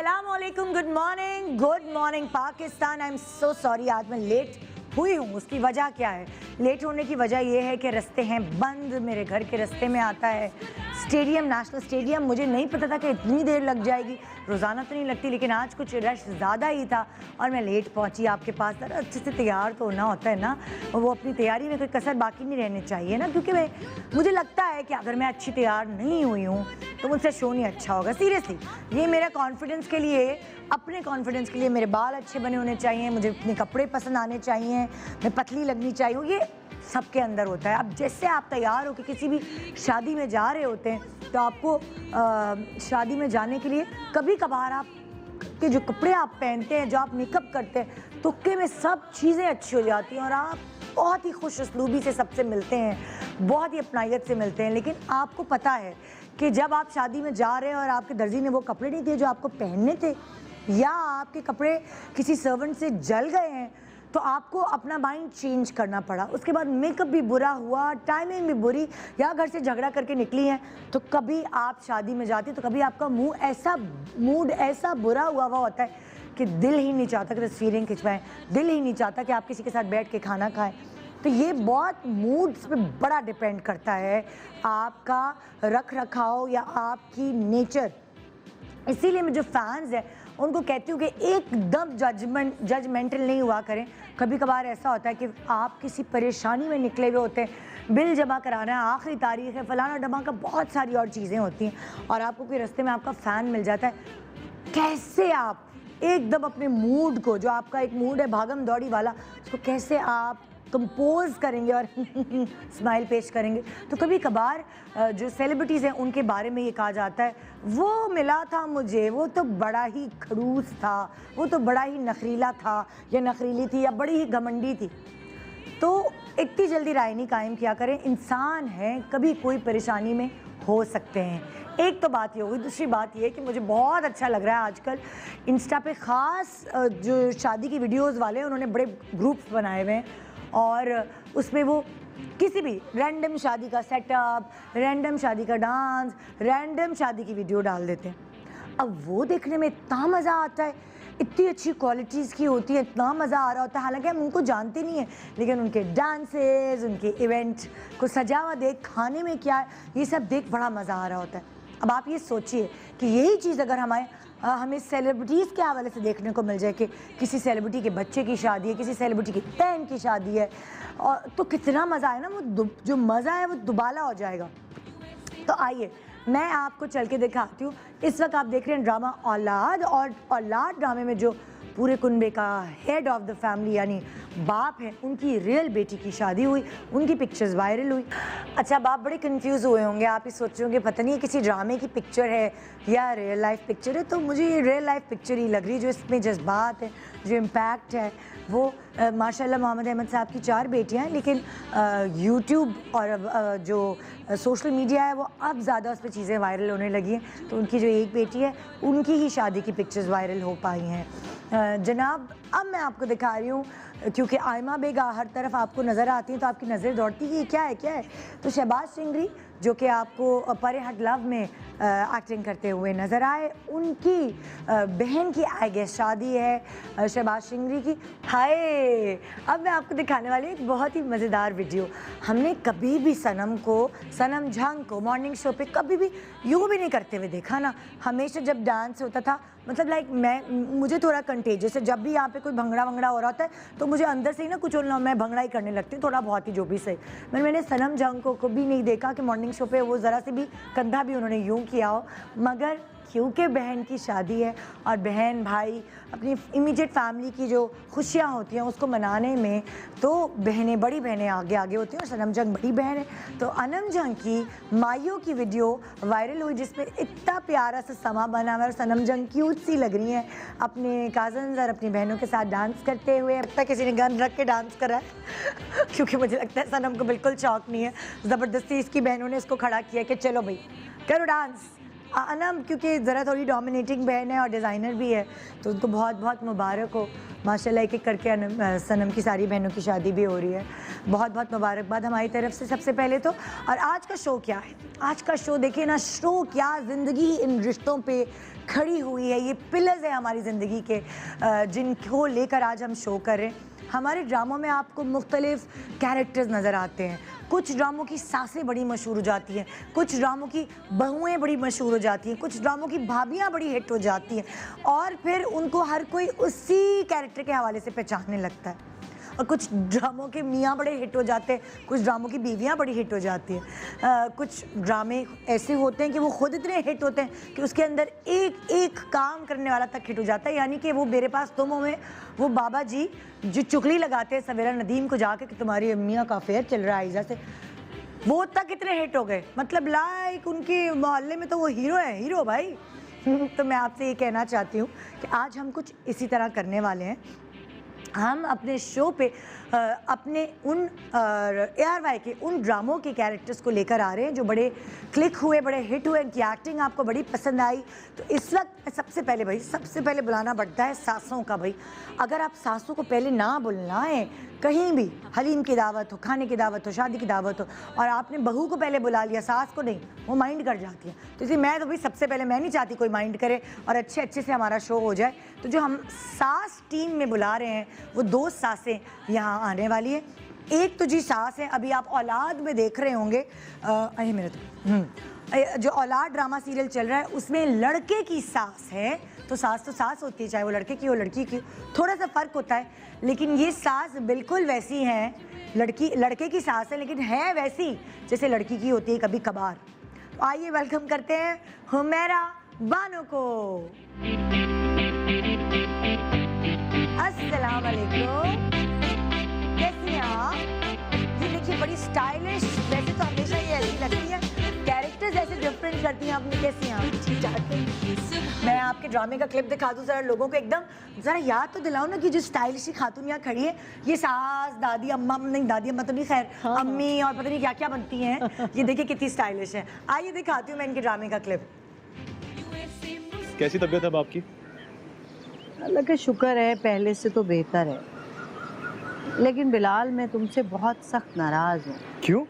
अस्सलामुअलैकुम, good morning Pakistan. I am so sorry, आज मैं लेट हुई हूँ। उसकी वजह क्या है? लेट होने की वजह यह है कि रास्ते हैं बंद। मेरे घर के रास्ते में आता है स्टेडियम, नेशनल स्टेडियम। मुझे नहीं पता था कि इतनी देर लग जाएगी। रोज़ाना तो नहीं लगती, लेकिन आज कुछ रश ज़्यादा ही था और मैं लेट पहुंची आपके पास। जरा अच्छे से तैयार तो होना होता है ना, वो अपनी तैयारी में कोई कसर बाकी नहीं रहनी चाहिए ना, क्योंकि मुझे लगता है कि अगर मैं अच्छी तैयार नहीं हुई हूँ तो मुझसे शो नहीं अच्छा होगा। सीरियसली, ये मेरा कॉन्फिडेंस के लिए, अपने कॉन्फिडेंस के लिए मेरे बाल अच्छे बने होने चाहिए, मुझे अपने कपड़े पसंद आने चाहिए, मैं पतली लगनी चाहिए। ये सबके अंदर होता है। अब जैसे आप तैयार हो कि किसी भी शादी में जा रहे होते हैं, तो आपको शादी में जाने के लिए कभी कभार आप के जो कपड़े आप पहनते हैं, जो आप मेकअप करते हैं, तुक्के में सब चीज़ें अच्छी हो जाती हैं और आप बहुत ही खुश उसलूबी से सबसे मिलते हैं, बहुत ही अपनायत से मिलते हैं। लेकिन आपको पता है कि जब आप शादी में जा रहे हैं और आपके दर्जी ने वो कपड़े नहीं दिए जो आपको पहनने थे, या आपके कपड़े किसी सर्वेंट से जल गए हैं, तो आपको अपना माइंड चेंज करना पड़ा। उसके बाद मेकअप भी बुरा हुआ, टाइमिंग भी बुरी, या घर से झगड़ा करके निकली हैं, तो कभी आप शादी में जाती तो कभी आपका मूड ऐसा बुरा हुआ होता है कि दिल ही नहीं चाहता कि तस्वीरें खिंचवाएं, दिल ही नहीं चाहता कि आप किसी के साथ बैठ के खाना खाएं। तो ये बहुत मूड्स पे बड़ा डिपेंड करता है, आपका रख रखाव या आपकी नेचर। इसीलिए मैं जो फैंस हैं उनको कहती हूँ कि एकदम जजमेंटल नहीं हुआ करें। कभी कभार ऐसा होता है कि आप किसी परेशानी में निकले हुए होते हैं, बिल जमा कराना है, आखिरी तारीख है, फलाना डमाका, बहुत सारी और चीज़ें होती हैं, और आपको कोई रास्ते में आपका फ़ैन मिल जाता है। कैसे आप एकदम अपने मूड को, जो आपका एक मूड है भागम दौड़ी वाला, उसको कैसे आप कंपोज करेंगे और स्माइल पेश करेंगे। तो कभी कभार जो सेलिब्रिटीज़ हैं उनके बारे में ये कहा जाता है, वो मिला था मुझे, वो तो बड़ा ही खड़ूस था, वो तो बड़ा ही नखरीला था या नखरीली थी या बड़ी ही घमंडी थी। तो इतनी जल्दी राय नहीं कायम किया करें। इंसान है, कभी कोई परेशानी में हो सकते हैं। एक तो बात ये होगी। दूसरी बात ये है कि मुझे बहुत अच्छा लग रहा है आजकल इंस्टा पे ख़ास जो शादी की वीडियोस वाले हैं, उन्होंने बड़े ग्रुप्स बनाए हुए हैं और उसमें वो किसी भी रैंडम शादी का सेटअप, रैंडम शादी का डांस, रैंडम शादी की वीडियो डाल देते हैं। अब वो देखने में इतना मज़ा आता है, इतनी अच्छी क्वालिटीज़ की होती है, इतना मज़ा आ रहा होता है। हालांकि हम उनको जानते नहीं हैं, लेकिन उनके डांसेस, उनके इवेंट को सजा हुआ देख, खाने में क्या है, ये सब देख बड़ा मज़ा आ रहा होता है। अब आप ये सोचिए कि यही चीज़ अगर हमें सेलिब्रिटीज़ के हवाले से देखने को मिल जाए कि किसी सेलिब्रिटी के बच्चे की शादी है, किसी सेलिब्रिटी की बहन की शादी है, और तो कितना मज़ा है ना, वो जो मज़ा है वो दुबाला हो जाएगा। तो आइए मैं आपको चल के दिखाती हूँ। इस वक्त आप देख रहे हैं ड्रामा औलाद, और औलाद ड्रामे में जो पूरे कुनबे का हेड ऑफ द फैमिली यानी बाप है, उनकी रियल बेटी की शादी हुई, उनकी पिक्चर्स वायरल हुई। अच्छा, बाप बड़े कंफ्यूज हुए होंगे, आप ही सोच रहे होंगे पता नहीं किसी ड्रामे की पिक्चर है या रियल लाइफ पिक्चर है। तो मुझे ये रियल लाइफ पिक्चर ही लग रही है। जो इसमें जज्बात है, जो इम्पैक्ट है, वो माशाल्लाह मोहम्मद अहमद साहब की 4 बेटियां हैं, लेकिन यूट्यूब और जो सोशल मीडिया है वो अब ज़्यादा उस पर चीज़ें वायरल होने लगी हैं। तो उनकी जो एक बेटी है, उनकी ही शादी की पिक्चर्स वायरल हो पाई हैं। जनाब, अब मैं आपको दिखा रही हूँ, क्योंकि आयमा बेगा हर तरफ आपको नज़र आती हैं तो आपकी नज़र दौड़ती है क्या है। तो शहबाज सिंगरी, जो कि आपको परे हट लव में एक्टिंग करते हुए नज़र आए, उनकी बहन की आई गेस शादी है शहबाज सिंगरी की। हाय, अब मैं आपको दिखाने वाली एक बहुत ही मज़ेदार वीडियो। हमने कभी भी सनम झंग को मॉर्निंग शो पे कभी भी यूँ भी नहीं करते हुए देखा ना। हमेशा जब डांस होता था, मतलब मुझे थोड़ा कंटेजियस है, जब भी यहाँ पे कोई भंगड़ा वंगड़ा हो रहा होता है तो मुझे अंदर से ही ना कुछ मैं भंगड़ा ही करने लगती हूँ, थोड़ा बहुत ही, जो भी सही। मैंने सनम झंग को कभी नहीं देखा कि मॉर्निंग शो पे वो ज़रा से भी कंधा भी उन्होंने यूँ किया हो, मगर क्योंकि बहन की शादी है और बहन भाई अपनी इमीडिएट फैमिली की जो खुशियाँ होती हैं उसको मनाने में, तो बड़ी बहनें आगे होती हैं और सनम झंग बड़ी बहन है। तो अनम झंग की माइयों की वीडियो वायरल हुई, जिसमें इतना प्यारा सा समा बना हुआ है और सनम झंग क्यूट सी लग रही हैं अपने कज़न्स और अपनी बहनों के साथ डांस करते हुए। अब तक किसी ने गन रख के डांस करा है क्योंकि मुझे लगता है सनम को बिल्कुल शौक नहीं है। ज़बरदस्ती इसकी बहनों ने इसको खड़ा किया कि चलो भाई करो डांस, अनम क्योंकि ज़रा थोड़ी डोमिनेटिंग बहन है और डिज़ाइनर भी है, तो उनको बहुत बहुत मुबारक हो। माशाल्लाह एक एक करके सनम की सारी बहनों की शादी भी हो रही है। बहुत बहुत मुबारकबाद हमारी तरफ से सबसे पहले तो। और आज का शो क्या है? आज का शो देखिए ना, शो क्या, ज़िंदगी इन रिश्तों पे खड़ी हुई है। ये पिलर्स है हमारी ज़िंदगी के, जिनको लेकर आज हम शो कर रहे हैं। हमारे ड्रामों में आपको मुख्तलिफ कैरेक्टर्स नज़र आते हैं। कुछ ड्रामों की सासें बड़ी मशहूर हो जाती हैं, कुछ ड्रामों की बहुएं बड़ी मशहूर हो जाती हैं, कुछ ड्रामों की भाभियां बड़ी हिट हो जाती हैं और फिर उनको हर कोई उसी कैरेक्टर के हवाले से पहचानने लगता है। और कुछ ड्रामों के मियाँ बड़े हिट हो जाते हैं, कुछ ड्रामों की बीवियाँ बड़ी हिट हो जाती हैं। कुछ ड्रामे ऐसे होते हैं कि वो खुद इतने हिट होते हैं कि उसके अंदर एक एक काम करने वाला तक हिट हो जाता है। यानी कि वो मेरे पास तुम हो में वो बाबा जी जो चुगली लगाते हैं सवेरा नदीम को जाके कि तुम्हारी मियाँ का अफेयर चल रहा है आयजा से, वो तक इतने हिट हो गए। मतलब लाइक उनके मोहल्ले में तो वो हीरो है, हीरो भाई। तो मैं आपसे ये कहना चाहती हूँ कि आज हम कुछ इसी तरह करने वाले हैं। हम अपने शो पे अपने उन ARY के उन ड्रामों के कैरेक्टर्स को लेकर आ रहे हैं जो बड़े क्लिक हुए, बड़े हिट हुए, इनकी एक्टिंग आपको बड़ी पसंद आई। तो इस वक्त सबसे पहले बुलाना पड़ता है सासों का। भाई अगर आप सासों को पहले ना बुलाएं, कहीं भी हलीम की दावत हो, खाने की दावत हो, शादी की दावत हो, और आपने बहू को पहले बुला लिया, सास को नहीं, वो माइंड कर जाती है। तो इसलिए मैं तो भाई सबसे पहले, मैं नहीं चाहती कोई माइंड करे और अच्छे अच्छे से हमारा शो हो जाए। तो जो हम सास टीम में बुला रहे हैं वो 2 सासें यहाँ आने वाली है। एक तो जी सास है, अभी आप औलाद में देख रहे होंगे, अरे मेरे तो जो औलाद ड्रामा सीरियल चल रहा है उसमें लड़के की सास है। तो सास होती है, चाहे वो लड़के की हो लड़की की, थोड़ा सा फ़र्क होता है। लेकिन ये सास बिल्कुल वैसी हैं, लड़के की सास है लेकिन है वैसी जैसे लड़की की होती है कभी कभार। तो आइए वेलकम करते हैं हुमैरा बानो को। अस्सलाम वालेकुम, कैसी हैं आप? ये देखिए बड़ी स्टाइलिश, वैसे तो हमेशा ये ऐसी लगती है, कैरेक्टर्स ऐसे डिफरेंट करती हैं आपने। कैसी हैं आप? ठीक ठाक। मैं आपके ड्रामे का क्लिप दिखा दूँ ज़रा लोगों को, एकदम ज़रा याद तो दिलाओ ना कि जो स्टाइलिश खातून यहाँ खड़ी है, ये सास, दादी, अम्मा, नहीं दादी अम्मा तो नहीं, खैर अम्मी और पता नहीं क्या क्या बनती हैं। ये देखिए कितनी स्टाइलिश है। आइए दिखाती हूँ मैं इनके ड्रामे का क्लिप। कैसी तबीयत है आपकी? अल्लाह का शुक्र है, पहले से तो बेहतर है। लेकिन बिलाल मैं तुमसे बहुत सख्त नाराज हूँ। क्यों?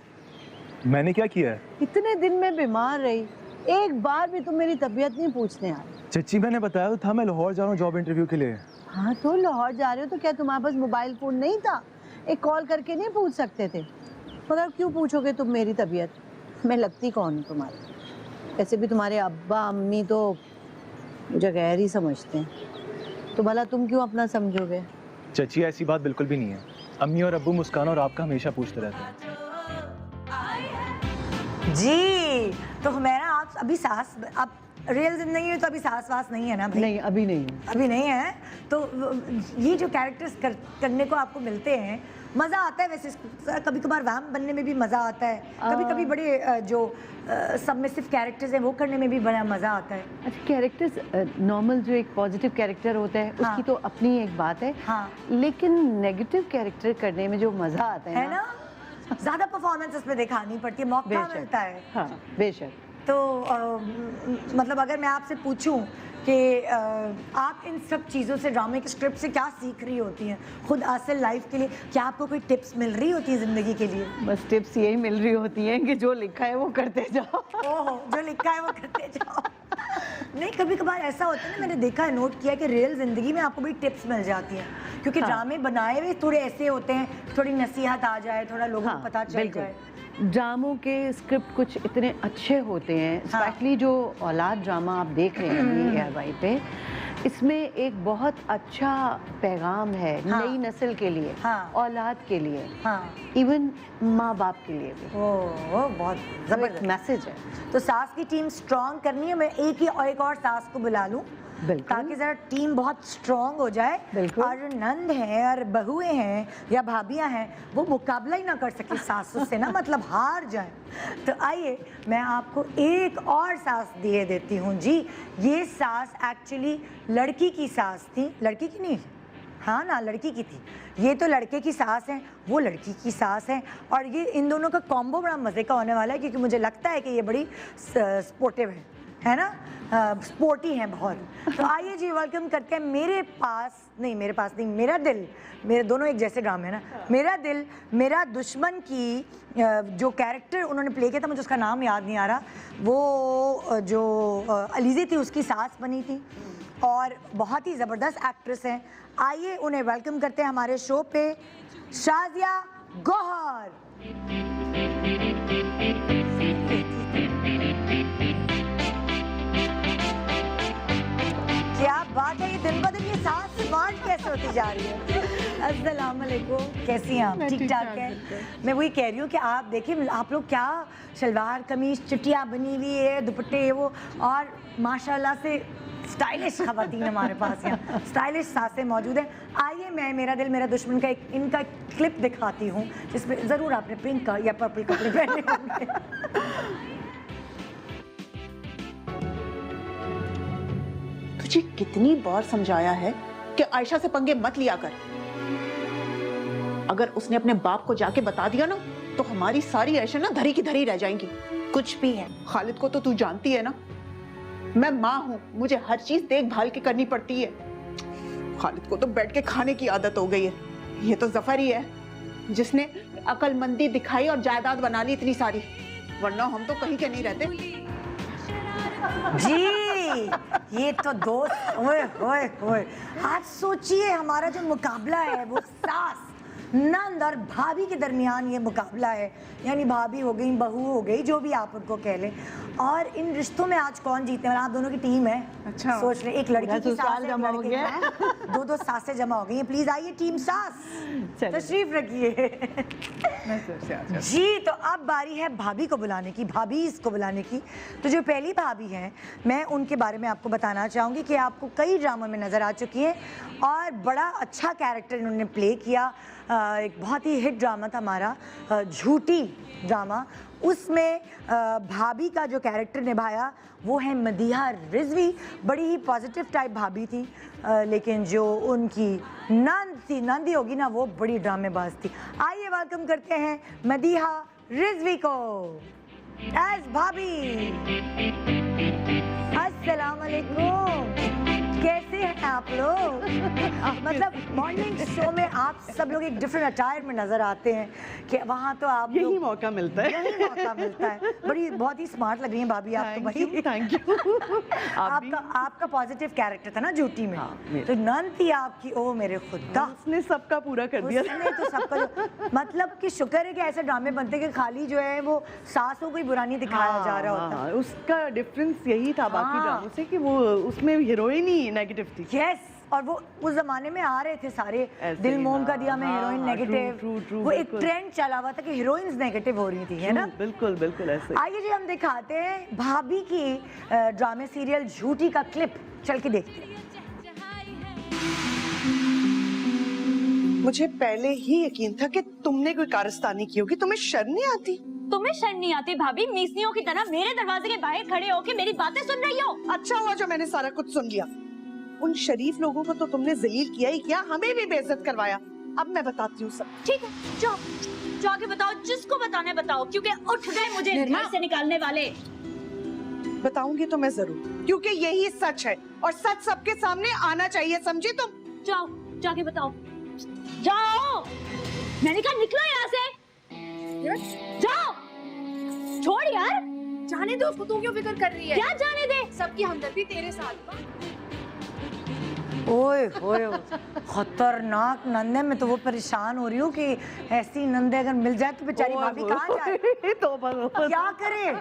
मैंने क्या किया है? इतने दिन में बीमार रही, एक बार भी तुम मेरी तबीयत नहीं पूछने आए। चच्ची मैंने बताया तो था मैं लाहौर जा रहा हूँ जॉब इंटरव्यू के लिए। हाँ तो लाहौर जा रहे हो तो क्या तुम्हारे पास मोबाइल फोन नहीं था? एक कॉल करके नहीं पूछ सकते थे? मगर क्यों पूछोगे तुम मेरी तबीयत? मैं लगती कौन हूँ तुम्हारी? वैसे भी तुम्हारे अब्बा अम्मी तो मुझे गैर ही समझते हैं, तो भला तुम क्यों अपना समझोगे? चच्ची ऐसी बात बिल्कुल भी नहीं है। अम्मी और अब्बू मुस्कान और आपका हमेशा पूछते रहते हैं। जी तो हुमैरा आप अभी सास, आप रियल जिंदगी में तो अभी सास वास नहीं है ना भाई? नहीं अभी नहीं, अभी नहीं है। तो ये जो कैरेक्टर्स करने को आपको मिलते हैं, मज़ा आता है। वैसे कभी कभार वैम बनने में भी मज़ा आता है, कभी कभी बड़े जो सबमिसिव कैरेक्टर्स हैं वो करने में भी बड़ा मज़ा आता है। अच्छा कैरेक्टर्स नॉर्मल जो एक पॉजिटिव कैरेक्टर होता है हाँ। उसकी तो अपनी एक बात है, हाँ। लेकिन नेगेटिव कैरेक्टर करने में जो मज़ा आता है ना, ज़्यादा परफॉर्मेंस उसमें दिखानी पड़ती है, मौका मिलता है। हाँ बेशक। तो मतलब अगर मैं आपसे पूछूं कि आप इन सब चीज़ों से, ड्रामे के स्क्रिप्ट से क्या सीख रही होती हैं खुद असल लाइफ के लिए? क्या आपको कोई टिप्स मिल रही होती है ज़िंदगी के लिए? बस टिप्स यही मिल रही होती हैं कि जो लिखा है वो करते जाओ। ओहो, जो लिखा है वो करते जाओ। नहीं कभी कभार ऐसा होता है ना, मैंने देखा है, नोट किया है कि रियल ज़िंदगी में आपको बड़ी टिप्स मिल जाती हैं, क्योंकि ड्रामे बनाए हुए थोड़े ऐसे होते हैं, थोड़ी नसीहत आ जाए, थोड़ा लोगों को पता चल जाए। ड्रामों के स्क्रिप्ट कुछ इतने अच्छे होते हैं, स्पेशली जो औलाद ड्रामा आप देख रहे हैं ARY पे, इसमें एक बहुत अच्छा पैगाम है नई नस्ल के लिए, औलाद के लिए, इवन माँ बाप के लिए भी। ओह बहुत ज़बरदस्त मैसेज है। तो सास की टीम स्ट्रॉन्ग करनी है। मैं एक और सास को बुला लूं ताकि जरा टीम बहुत स्ट्रॉन्ग हो जाए। और जो नंद हैं और बहुएं हैं या भाभियां हैं वो मुकाबला ही ना कर सके सासों से ना, मतलब हार जाए। तो आइए मैं आपको एक और सास दिए देती हूँ जी। ये सास एक्चुअली लड़की की सास थी, लड़की की नहीं, हाँ ना लड़की की थी। ये तो लड़के की सास है, वो लड़की की सास है, और ये इन दोनों का कॉम्बो बड़ा मज़े का होने वाला है क्योंकि मुझे लगता है कि ये बड़ी स्पोर्टिव है। है ना, स्पोर्टी हैं बहुत। तो आइए जी वेलकम करते हैं मेरे पास नहीं, मेरा दिल, मेरे दोनों एक जैसे ड्रामे है ना, मेरा दिल मेरा दुश्मन की जो कैरेक्टर उन्होंने प्ले किया था, मुझे उसका नाम याद नहीं आ रहा, वो जो अलीज़ी थी उसकी सास बनी थी और बहुत ही ज़बरदस्त एक्ट्रेस हैं। आइए उन्हें वेलकम करते हैं हमारे शो पे, शाज़िया गौहर। क्या बात है, ये दिन ब दिन ये सास स्मार्ट कैसे होती जा रही है। अस्सलाम वालेकुम, कैसी हैं आप? ठीक ठाक है। मैं वही कह रही हूँ कि आप देखिए, आप लोग क्या शलवार कमीज चिटिया बनी हुई है, दुपट्टे वो, और माशाल्लाह से स्टाइलिश खवातीन हमारे पास यहाँ, स्टाइलिश सासें मौजूद हैं। आइए मैं मेरा दिल मेरा दुश्मन का इनका क्लिप दिखाती हूँ, जिसमें ज़रूर आपने पिंक या पर्पल कपड़े पहने होंगे। तुझे कितनी बार समझाया है कि आयशा से पंगे मत लिया कर। अगर उसने अपने बाप को जाके बता दिया ना, तो हमारी सारी आयशा ना धरी की धरी रह जाएंगी। कुछ भी है, खालिद को तो तू जानती है ना, मैं माँ हूँ, मुझे हर चीज देखभाल के करनी पड़ती है। खालिद को तो बैठ के खाने की आदत हो गई है। ये तो जफर ही है जिसने अकलमंदी दिखाई और जायदाद बना ली इतनी सारी, वरना हम तो कहीं के नहीं रहते। जी ये तो दोस्त, ओए ओए ओए, आज सोचिए हमारा जो मुकाबला है वो सास नंद और भाभी के दरमियान ये मुकाबला है, यानी भाभी हो गई, बहू हो गई, जो भी आप उनको कह लें। और इन रिश्तों में आज कौन जीतने वाला, आप दोनों की टीम है। अच्छा, सोच रहे एक लड़की की सास है, जमा हो गया, दो सासें जमा हो गई हैं। प्लीज आइए टीम सास, तशरीफ रखिए। जी तो अब बारी है भाभी को बुलाने की, भाभी इसको बुलाने की। तो जो पहली भाभी हैं, मैं उनके बारे में आपको बताना चाहूँगी कि आपको कई ड्रामों में नज़र आ चुकी हैं और बड़ा अच्छा कैरेक्टर इन्होंने प्ले किया। एक बहुत ही हिट ड्रामा था हमारा झूठी ड्रामा, उसमें भाभी का जो कैरेक्टर निभाया वो है मदीहा रिजवी। बड़ी ही पॉजिटिव टाइप भाभी थी, लेकिन जो उनकी नंदी होगी ना, वो बड़ी ड्रामेबाज थी। आइए वेलकम करते हैं मदीहा रिजवी को एज भाभी। अस्सलाम वालेकुम, कैसे हैं आप लोग? मतलब मॉर्निंग शो में आप सब लोग एक डिफरेंट अटायर में नजर आते हैं कि वहाँ तो आप यही मौका मिलता है। यही मौका मिलता है। बड़ी बहुत ही स्मार्ट लग रही हैं भाभी आप तो भाई। Thank you. आपका पॉजिटिव कैरेक्टर था ना झूठी में, तो नन थी आपकी, ओ मेरे खुदा, उसने सबका पूरा कर दिया। उसने तो सबका मतलब कि शुक्र है कि ऐसे ड्रामे बनते कि खाली जो है वो सासों को ही बुरा नहीं दिखाया जा रहा होता। उसका डिफरेंस यही था बाकी ड्रामों से कि वो उसमें हीरोइन ही नेगेटिव थी। यस, और वो उस जमाने में आ रहे थे सारे, दिल मोम का दिया में हीरोइन नेगेटिव, वो एक ट्रेंड चला हुआ था कि हीरोइंस नेगेटिव हो रही थी, है ना? बिल्कुल बिल्कुल ऐसे। आइए जी हम दिखाते हैं भाभी की ड्रामे सीरियल झूठी का क्लिप, चल के देखते हैं। मुझे पहले ही यकीन था कि तुमने कोई कारस्तानी की होगी, तुम्हें शर्म नहीं आती? तुम्हें शर्म नहीं आती भाभी? मीसनियों की तरह मेरे दरवाजे के बाहर खड़े होके मेरी बातें सुन रही हो? अच्छा हुआ जो मैंने सारा कुछ सुन लिया। उन शरीफ लोगों को तो तुमने जलील किया ही किया, हमें भी बेइज्जत करवाया। अब मैं बताती हूँ सब। ठीक है, जाओ जाके बताओ, जिसको बताने बताओ, क्योंकि उठ गए मुझे घर से निकालने वाले। बताऊंगी तो मैं जरूर, क्योंकि यही सच है और सच सबके सामने आना चाहिए, समझी तुम? जाओ जाके बताओ, जाओ। मैंने कहा निकलो यहाँ से, जाओ। छोड़ यार, जाने दो उसको, तू क्यों फिक्र कर रही है? क्या जाने दे? सबकी हमदर्दी तेरे साथ। ओए होए, खतरनाक नंदे। मैं तो वो परेशान हो रही हूँ कि ऐसी नंदे अगर मिल जाए तो बेचारी भाभी कहाँ जाए, क्या करे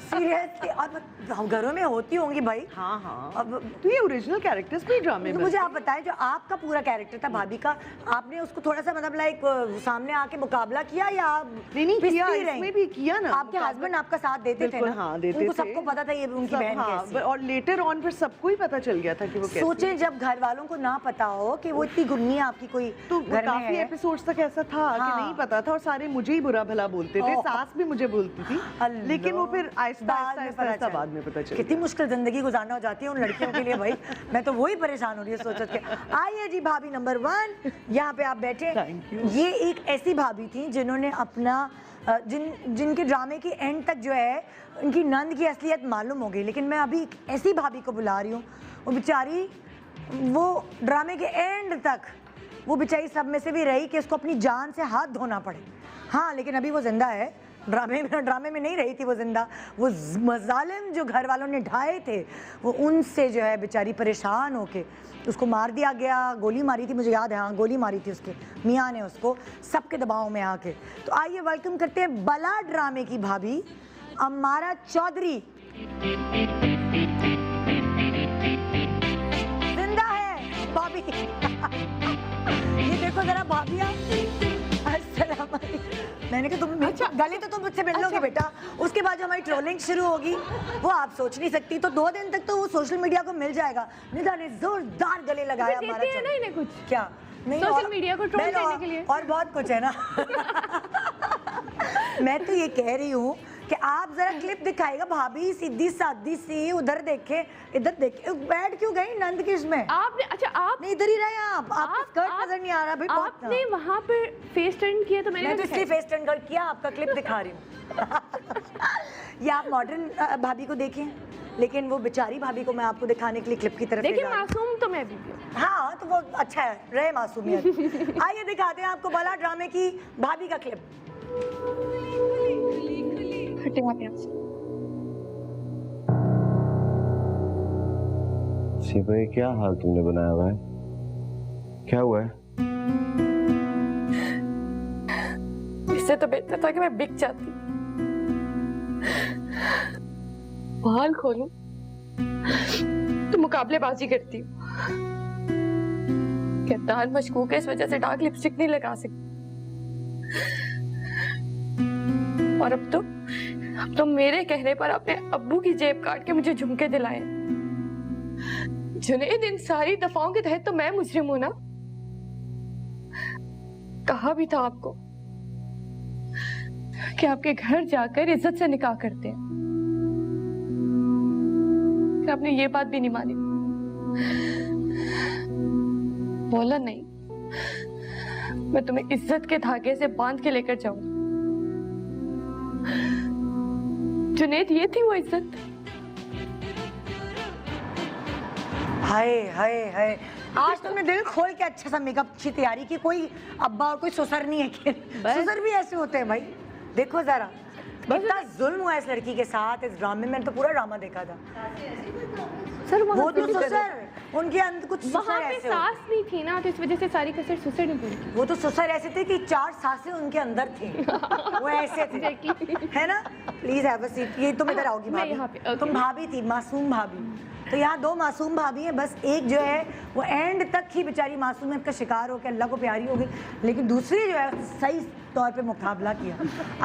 सीरियसली। और घरों में होती होंगी भाई। हाँ। अब तो ये ओरिजिनल कैरेक्टर्स भी ड्रामे में। मुझे आप बताएं, जो आपका पूरा कैरेक्टर था भाभी का, आपने उसको थोड़ा सा मतलब लाइक सामने आके मुकाबला किया या आप नहीं किया, पिसती रहीं? इसमें भी किया ना। आपके हस्बैंड आपका साथ देते थे ना? हाँ, देते उनको थे। सबको पता था ये उनकी बहन कैसी है। और लेटर ऑन फिर सबको ही पता चल गया था कि वो कैसी है। सोचें जब घर वालों को ना पता हो कि वो इतनी गुन्नी आपकी कोई तो घर में काफी है। एपिसोड्स तक ऐसा था कि हाँ। नहीं पता था और सारे मुझे ही बुरा भला बोलते थे, ओह। सास भी मुझे बोलती थी, अल्लाह। लेकिन वो फिर आहिस्ता बाद में आहिस्ता पता आहिस्ता चला। बाद में पता चला। कितनी मुश्किल जिंदगी गुजारना हो जाती है उन लड़कियों के लिए भाई। मैं तो वही परेशान हो रही हूँ सोच के। आइए जी भाभी नंबर 1, यहाँ पे आप बैठे। Thank you। ये एक ऐसी भाभी थी जिन्होंने अपना जिनके ड्रामे के एंड तक जो है उनकी नंद की असलियत मालूम हो गई, लेकिन मैं अभी एक ऐसी भाभी को बुला रही हूँ, वो बेचारी वो ड्रामे के एंड तक वो बेचारी सब में से भी रही कि उसको अपनी जान से हाथ धोना पड़े। हाँ, लेकिन अभी वो जिंदा है। ड्रामे में नहीं रही थी वो जिंदा। वो मजालिम जो घर वालों ने ढाए थे वो उनसे जो है बेचारी परेशान होके उसको मार दिया गया। गोली मारी थी, मुझे याद है, हाँ गोली मारी थी उसके मियाँ ने उसको, सबके दबाव में आके। तो आइए वेलकम करते हैं बला ड्रामे की भाभी अम्मारा चौधरी। जिंदा है भाभी। ये देखो जरा भाभिया। अस्सलाम वालेकुम। मैंने कहा तुम गले तो तुम मुझसे मिल लोगे बेटा, उसके बाद जो हमारी ट्रोलिंग शुरू होगी वो आप सोच नहीं सकती। तो 2 दिन तक तो वो सोशल मीडिया को मिल जाएगा। निदा ने जोरदार गले लगाया देते हमारा हैं ना इन्हें कुछ क्या नहीं सोशल और- मीडिया को ट्रोल मैं करने के लिए। और बहुत कुछ है ना। मैं तो ये कह रही हूँ कि आप जरा क्लिप दिखाएगा भाभी सीधी सादी सी, उधर देखे इधर देखे। बैठ क्यों गई नंद की इसमें? आपने अच्छा आप नहीं इधर ही रहे आप। आपका स्कर्ट नजर नहीं आ रहा भाई। बहुत आपने वहाँ पर फेस टर्न किया तो मैंने मैं तो दिखाया। इसलिए फेस टर्न कर किया, आपका क्लिप दिखा रही हूँ। ये आप मॉडर्न भाभी को देखें, लेकिन वो बेचारी भाभी को मैं आपको दिखाने के लिए क्लिप की तरफ ले देखिए जा रही हूँ। मासूम तो मैं भी हूँ। हाँ तो वो अच्छा है, रहे मासूमियत। आइए दिखाते हैं आपको बला ड्रामे की भाभी का क्लिप। हटे आप यहाँ से। भाई क्या हाल तुमने बनाया हुआ है? क्या हुआ है? इससे तो बेहतर था कि मैं बिक जाती, बाल खोलूं तो मुकाबलेबाजी करती हूँ। कहतान मशकूक है, इस वजह से डार्क लिपस्टिक नहीं लगा सकती। और अब तो मेरे कहने पर अपने अब्बू की जेब काट के मुझे झुमके दिलाए। जुनैद, इन सारी दफाओं के तहत तो मैं मुजरिम हूं ना। कहा भी था आपको कि आपके घर जाकर इज्जत से निकाह करते हैं, फिर आपने ये बात भी नहीं मानी। बोला नहीं, मैं तुम्हें इज्जत के धागे से बांध के लेकर जाऊं। जुनैद, ये थी वो इज्जत। हाय हाय हाय, आज तुमने दिल खोल के अच्छा सा मेकअप की तैयारी की। कोई अब्बा और कोई ससुर नहीं है कि ससुर भी ऐसे होते हैं भाई। देखो जरा इतना जुल्म हुआ इस लड़की के साथ इस ड्रामे में। तो पूरा ड्रामा देखा था। सर वो तो ससुर, उनके अंदर कुछ वहाँ ससुर पे ऐसे सास नहीं थी ना, तो इस वजह से सारी कसर ससुर ने पूरी की। वो तो ससुर ऐसे थे कि 4 सासें उनके अंदर थी। वो ऐसे थे, है ना। Please have a seat. ये तुम इधर आओगी मैं यहाँ भाभी। पे, okay। तुम भाभी थी, मासूम भाभी। तो यहाँ 2 मासूम भाभी हैं। बस एक जो है वो एंड तक ही बेचारी मासूमियत का शिकार होकर अल्लाह को प्यारी हो गई, लेकिन दूसरी जो है सही तौर पे मुकाबला किया।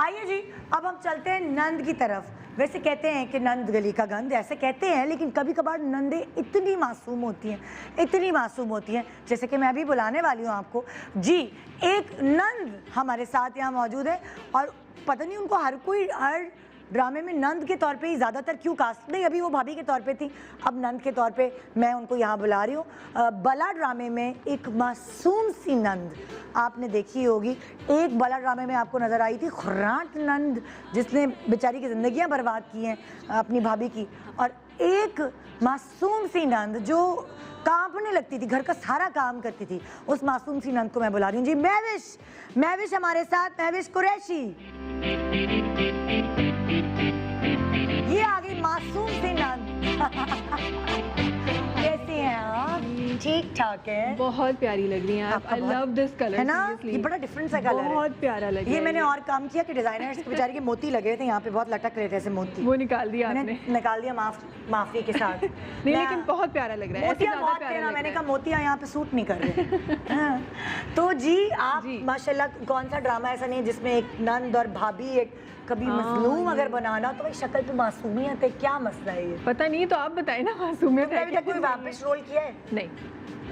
आइए जी, अब हम चलते हैं नंद की तरफ। वैसे कहते हैं कि नंद गली का गंद, ऐसे कहते हैं, लेकिन कभी कभार नंदे इतनी मासूम होती हैं, इतनी मासूम होती हैं, जैसे कि मैं अभी बुलाने वाली हूँ आपको जी। एक नंद हमारे साथ यहाँ मौजूद है और पता नहीं उनको हर ड्रामे में नंद के तौर पे ही ज़्यादातर क्यों कास्ट नहीं। अभी वो भाभी के तौर पे थी, अब नंद के तौर पे मैं उनको यहाँ बुला रही हूँ। बला ड्रामे में एक मासूम सी नंद आपने देखी होगी। एक बला ड्रामे में आपको नज़र आई थी खुर्राट नंद, जिसने बेचारी की ज़िंदगियाँ बर्बाद की हैं अपनी भाभी की, और एक मासूम सी नंद जो कांपने लगती थी, घर का सारा काम करती थी। उस मासूम सी नंद को मैं बुला रही हूँ जी। महविश हमारे साथ, महविश कुरैशी। ये आ गई मासूम सी नंद। कैसी हैं आप? ठीक ठाक है। बहुत प्यारी लग रही हैं आप। आपका आई बहुत- लव दिस कलर, है ना, ये बड़ा डिफरेंट सा कलर है। बहुत प्यारा लग रहा ये है। मैंने और काम किया कि डिजाइनर्स के बेचारे के मोती लगे हुए थे यहाँ पे, बहुत लटक रहे थे ऐसे मोती, वो निकाल दिया मैंने आपने। निकाल दिया माफी के साथ। नहीं, लेकिन बहुत प्यारा लग रहा है। ऐसे मोतिया ज्यादा बहुत प्यारा थे ना, लग मैंने रहा कहा मोतिया यहाँ पे सूट नहीं कर रहे। हाँ। तो जी आप जी। माशाल्लाह, कौन सा ड्रामा ऐसा नहीं जिसमें एक नंद और भाभी, एक कभी मजलूम अगर बनाना तो भाई शक्ल पे मासूमियत है, क्या मसला है ये? पता नहीं, तो आप बताएं ना मासूमियत तुमने है अभी क्या? तक कोई वापस रोल किया है? नहीं।